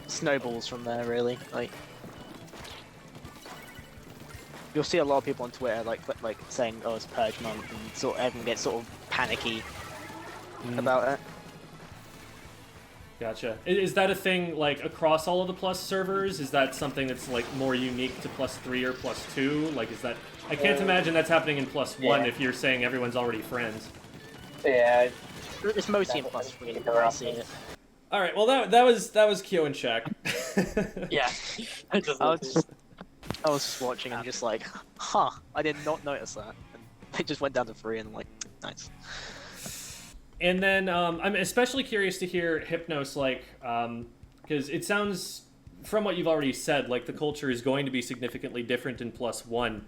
snowballs from there, really. Like, you'll see a lot of people on Twitter like saying, "Oh, it's Purge month," and everyone gets sort of panicky about it. Gotcha. Is that a thing, like, across all of the Plus servers? Is that something that's, like, more unique to +3 or +2? Like, is that... I can't imagine that's happening in +1 if you're saying everyone's already friends. Yeah. It's mostly in +3 that I see it. Alright, well, that was Kyo and Shaq. Yeah. I was just watching and just like, huh, I did not notice that. And they just went down to 3 and I'm like, nice. And then I'm especially curious to hear Hypnos, like, because it sounds, from what you've already said, like the culture is going to be significantly different in +1.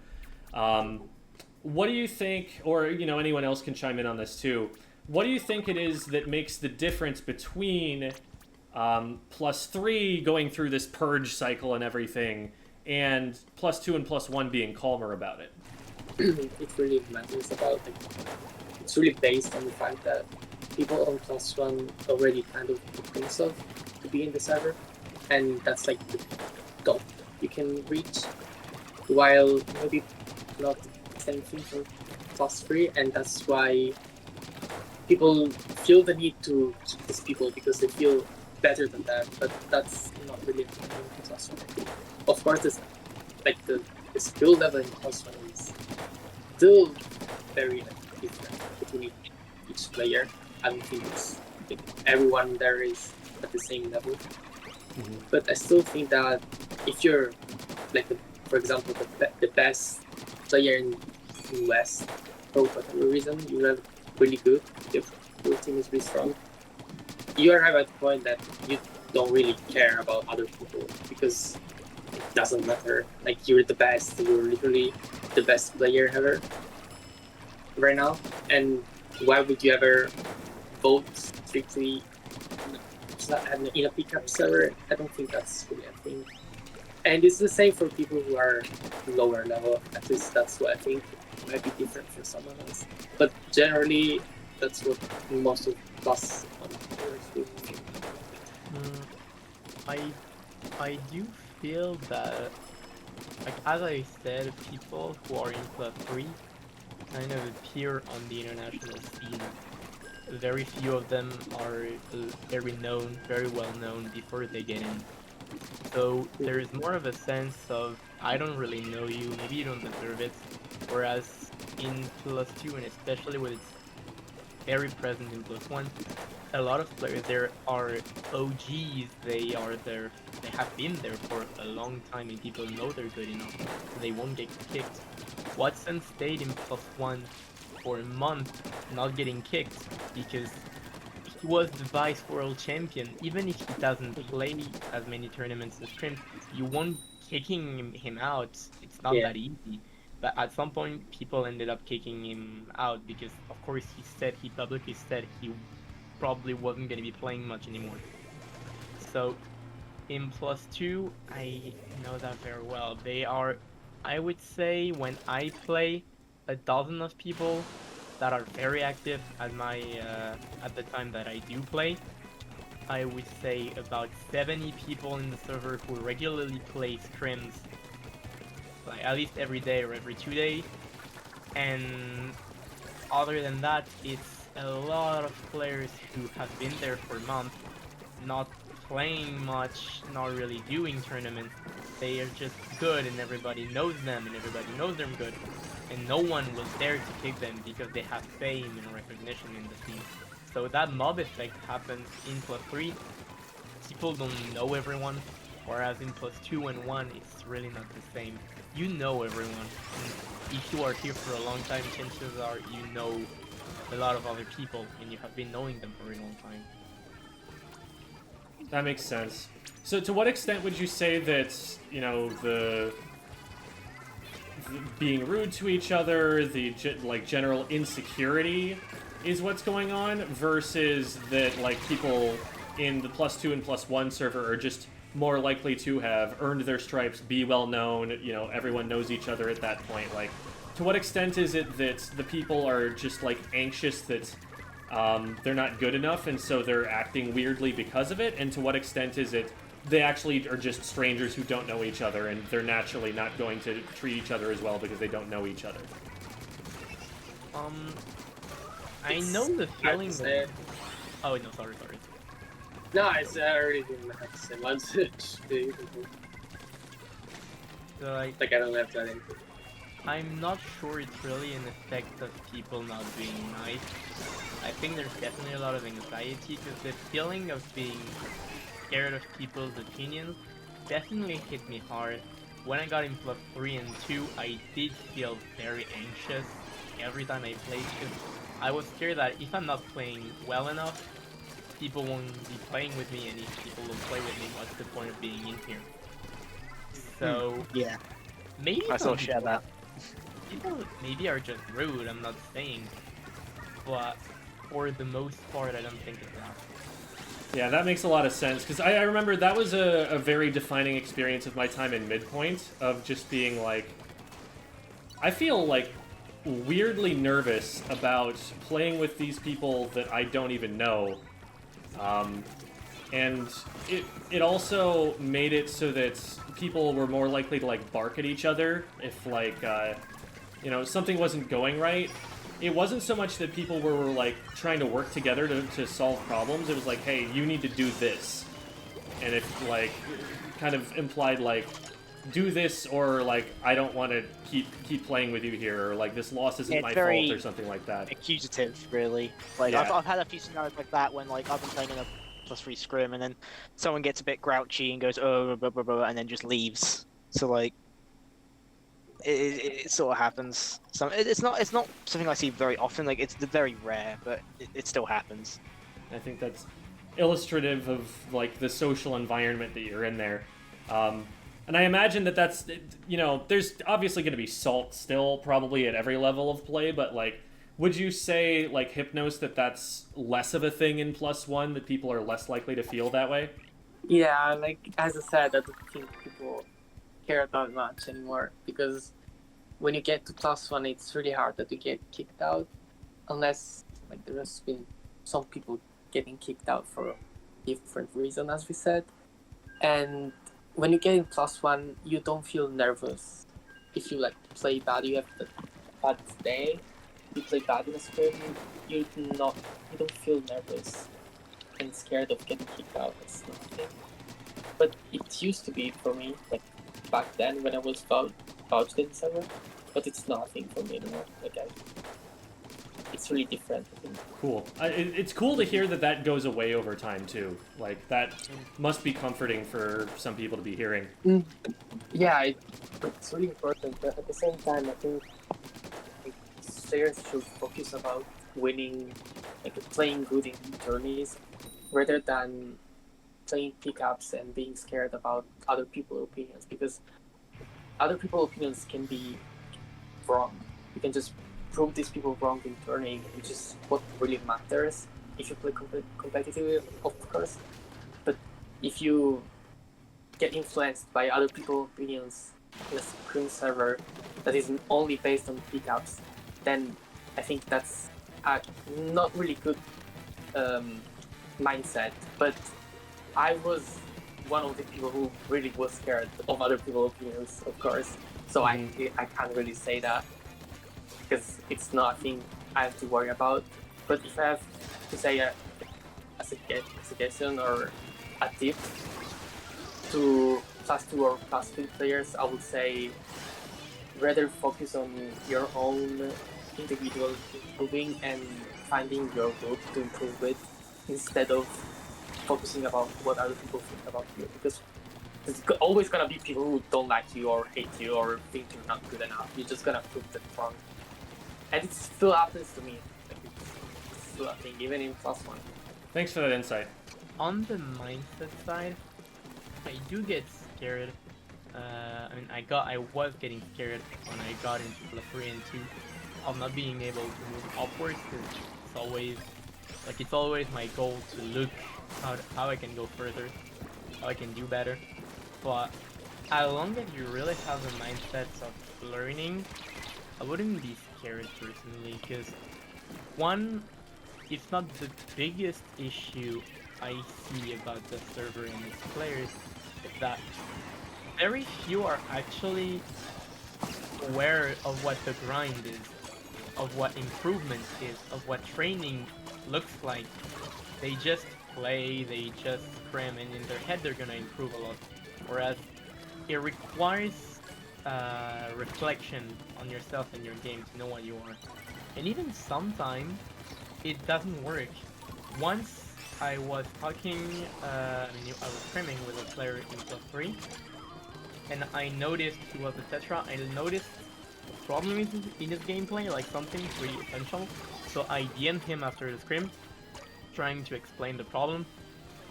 What do you think, or, anyone else can chime in on this too, what do you think it is that makes the difference between +3 going through this purge cycle and everything, and +2 and +1 being calmer about it? It really matters about, it's really based on the fact that people on +1 already kind of put themselves to be in the server, and that's like the top you can reach, while maybe not the same thing for +3, and that's why people feel the need to keep these people because they feel better than them, but that's not really a thing in Plus One. Of course, it's like the skill level in Plus One is still very different between each player. I don't think it's like everyone there is at the same level. Mm-hmm. But I still think that if you're like, for example, the best player in US, for whatever reason, you're really good, if your team is really strong, you arrive at the point that you don't really care about other people because it doesn't matter. Like, you're the best, you're literally the best player ever right now, and why would you ever vote strictly in a pickup server? I don't think that's really a thing. And it's the same for people who are lower level. At least that's what I think. It might be different for someone else. But generally, that's what most of Plus One players do. I do feel that, like as I said, people who are in Plus 3 kind of appear on the international scene. Very few of them are very known, very well known before they get in. So there is more of a sense of, I don't really know you, maybe you don't deserve it. Whereas in Plus 2, and especially with it's very present in Plus 1, a lot of players there are OGs, they have been there for a long time and people know they're good enough, so they won't get kicked. Watson stayed in Plus 1 for a month not getting kicked because he was the Vice World Champion. Even if he doesn't play as many tournaments as Scrim, you won't kicking him out. It's not that easy. But at some point, people ended up kicking him out because, of course, he publicly said he probably wasn't going to be playing much anymore. So, in Plus 2, I know that very well. They are, I would say, when I play, a dozen of people that are very active at the time that I do play. I would say about 70 people in the server who regularly play scrims, like at least every day or every 2 days. And other than that, it's a lot of players who have been there for months, not playing much, not really doing tournaments. They are just good and everybody knows them and everybody knows they're good. And no one was there to kick them because they have fame and recognition in the scene. So that mob effect happens in Plus 3. People don't know everyone, whereas in Plus 2 and 1, it's really not the same. You know everyone. And if you are here for a long time, chances are you know a lot of other people, and you have been knowing them for a long time. That makes sense. So to what extent would you say that, you know, the being rude to each other, the general insecurity is what's going on, versus that like people in the Plus 2 and Plus 1 server are just more likely to have earned their stripes, be well known, you know, everyone knows each other at that point. Like, to what extent is it that the people are just like anxious that they're not good enough and so they're acting weirdly because of it, and to what extent is it they actually are just strangers who don't know each other and they're naturally not going to treat each other as well because they don't know each other? I know the feeling that... Oh, no, sorry. No, I already didn't have to say much. So, like, I don't have to add anything. I'm not sure it's really an effect of people not being nice. I think there's definitely a lot of anxiety because the feeling of being scared of people's opinions definitely hit me hard. When I got in Plus 3 and 2, I did feel very anxious every time I played because I was scared that if I'm not playing well enough, people won't be playing with me, and if people don't play with me, what's the point of being in here? So yeah, maybe I still share that. People maybe are just rude, I'm not saying, but for the most part, I don't think it's that. Yeah, that makes a lot of sense, because I remember that was a very defining experience of my time in Midpoint, of just being like, I feel like weirdly nervous about playing with these people that I don't even know. And it also made it so that people were more likely to like bark at each other if like you know, something wasn't going right. it wasn't so much that people were like trying to work together to solve problems. It was like, hey, you need to do this, and it like kind of implied like, do this or like I don't want to keep playing with you here, or like this loss isn't It's my very fault or something like that. accusative, really. Like Yeah. I've had a few scenarios like that when like I've been playing in a +3 scrim, and then someone gets a bit grouchy and goes oh blah, blah, blah, and then just leaves. So like it sort of happens. So it's not something I see very often. Like it's very rare, but it still happens. I think that's illustrative of like the social environment that you're in there. And I imagine that that's, you know, there's obviously going to be salt still probably at every level of play, but like, would you say like Hypnos that that's less of a thing in +1, that people are less likely to feel that way? Yeah, like as I said, I don't think people care about much anymore, because when you get to +1, it's really hard that you get kicked out, unless like there has been some people getting kicked out for different reason, as we said. And when you get in +1, you don't feel nervous. If you like play bad, you have a bad day, you play bad in a scrim, you don't feel nervous and scared of getting kicked out. It's nothing. But it used to be for me, like back then when I was vouched in server, but it's nothing for me anymore. Like it's really different, I think. Cool. It's cool to hear that that goes away over time too. Like that must be comforting for some people to be hearing. Yeah, it's really important, but at the same time, I think like, players should focus about winning, like playing good in tourneys, rather than playing pickups and being scared about other people's opinions, because other people's opinions can be wrong. You can just prove these people wrong in turning, which is what really matters if you play competitively, of course. But if you get influenced by other people's opinions in a scrim server that is only based on pickups, then I think that's a not really good mindset. But I was one of the people who really was scared of other people's opinions, of course. So I can't really say that, because it's nothing I have to worry about. But if I have to say a suggestion or a tip to +2 or +3 players, I would say rather focus on your own individual improving and finding your group to improve with, instead of focusing about what other people think about you, because there's always gonna be people who don't like you or hate you or think you're not good enough. You're just gonna prove them wrong. And it still happens to me. Like it's still a thing, even in +1. Thanks for that insight. On the mindset side, I do get scared. I mean, I was getting scared when I got into +3 and 2 of not being able to move upwards, because it's always my goal to look how I can go further, how I can do better. But as long as you really have the mindset of learning, I wouldn't be scared personally, because one, it's not the biggest issue I see about the server and its players, is that very few are actually aware of what the grind is, of what improvement is, of what training looks like. They just play, they just scrim, and in their head they're gonna improve a lot. Whereas it requires reflection on yourself and your game to know what you are. And even sometimes it doesn't work. Once I was talking, I was scrimming with a player in +3, and I noticed he was a Tetra. I noticed a problem in his gameplay, like something pretty essential. So I DM'd him after the scrim, trying to explain the problem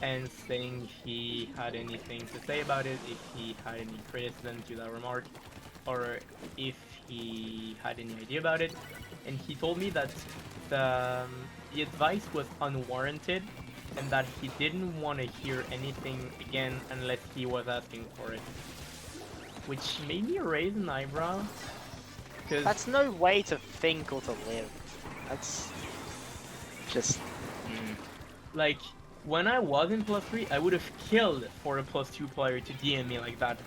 and saying he had anything to say about it, if he had any criticism to that remark, or if he had any idea about it. And he told me that the advice was unwarranted and that he didn't want to hear anything again unless he was asking for it. Which made me raise an eyebrow. That's no way to think or to live. That's just... Like, when I was in +3, I would have killed for a +2 player to DM me like that,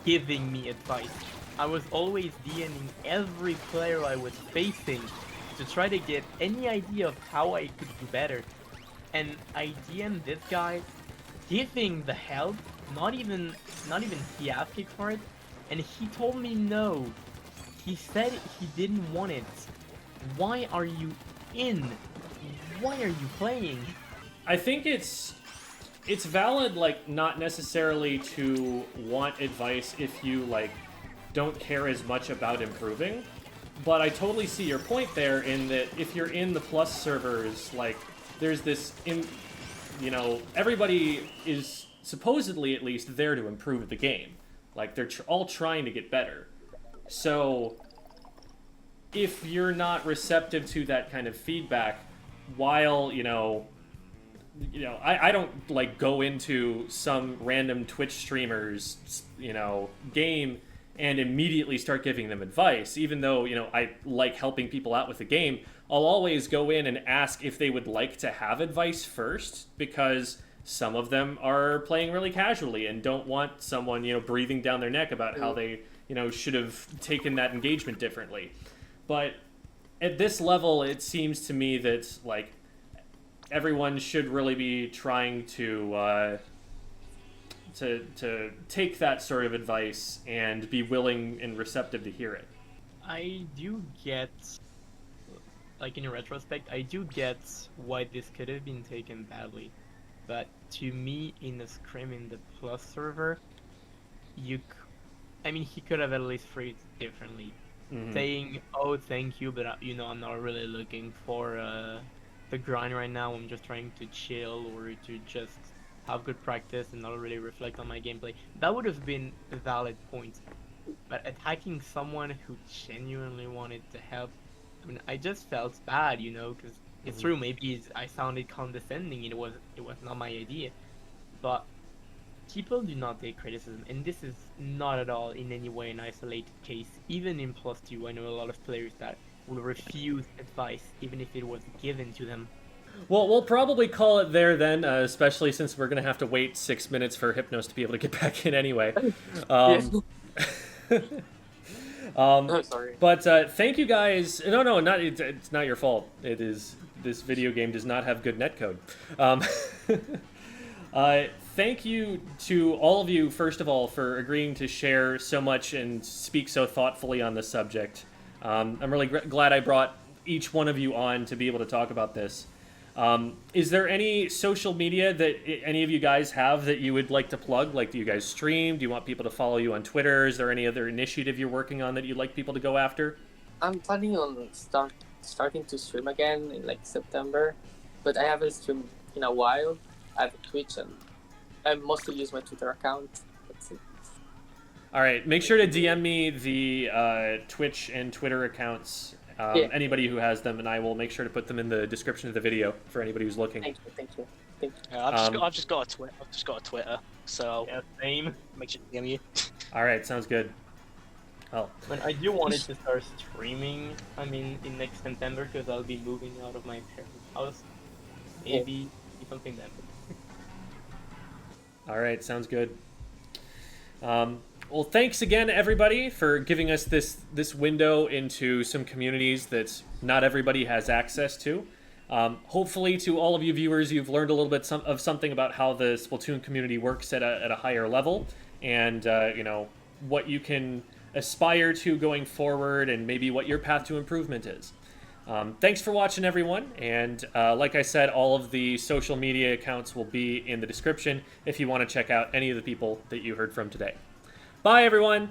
giving me advice. I was always DMing every player I was facing, to try to get any idea of how I could do better. And I DM'd this guy, giving the help, not even he asking for it, and he told me no. He said he didn't want it. Why are you in? Why are you playing? I think it's valid, like, not necessarily to want advice if you, like, don't care as much about improving. But I totally see your point there in that if you're in the Plus servers, like, there's this, you know, everybody is supposedly at least there to improve the game. Like, they're all trying to get better. So, if you're not receptive to that kind of feedback, while, you know, I don't, like, go into some random Twitch streamer's, you know, game and immediately start giving them advice. Even though, you know, I like helping people out with the game, I'll always go in and ask if they would like to have advice first, because some of them are playing really casually and don't want someone, you know, breathing down their neck about how they, you know, should have taken that engagement differently. But at this level, it seems to me that, like, everyone should really be trying to take that sort of advice and be willing and receptive to hear it. I do get, like, in retrospect, I do get why this could have been taken badly. But to me, in the Scrim in the Plus server, I mean, he could have at least phrased it differently. Mm-hmm. Saying, oh, thank you, but, you know, I'm not really looking for the grind right now. I'm just trying to chill or to just have good practice and not really reflect on my gameplay. That would have been a valid point. But attacking someone who genuinely wanted to help, I mean, I just felt bad, you know, because it's true, maybe I sounded condescending, it was not my idea. But people do not take criticism, and this is not at all in any way an isolated case. Even in Plus 2, I know a lot of players that will refuse advice, even if it was given to them. Well, we'll probably call it there then, especially since we're going to have to wait 6 minutes for Hypnos to be able to get back in anyway. Oh, sorry. But thank you guys. No, it's not your fault. It is, this video game does not have good netcode. Thank you to all of you, first of all, for agreeing to share so much and speak so thoughtfully on this subject. I'm really glad I brought each one of you on to be able to talk about this. Is there any social media that any of you guys have that you would like to plug? Like, do you guys stream? Do you want people to follow you on Twitter? Is there any other initiative you're working on that you'd like people to go after? I'm planning on starting to stream again in, like, September, but I haven't streamed in a while. I have a Twitch and I mostly use my Twitter account. That's it. All right, make sure to DM me the Twitch and Twitter accounts. Anybody who has them, and I will make sure to put them in the description of the video for anybody who's looking. Thank you. Yeah, I've just got a Twitter, so Yeah, same. make sure to DM you. All right, sounds good. Well, But I do want it to start streaming, I mean, in next September, because I'll be moving out of my parents' house. Maybe something then. all right, sounds good. Well, thanks again, everybody, for giving us this window into some communities that not everybody has access to. Hopefully, to all of you viewers, you've learned a little bit of something about how the Splatoon community works at a higher level, and you know, what you can aspire to going forward, and maybe what your path to improvement is. Thanks for watching, everyone, and like I said, all of the social media accounts will be in the description if you want to check out any of the people that you heard from today. Bye, everyone!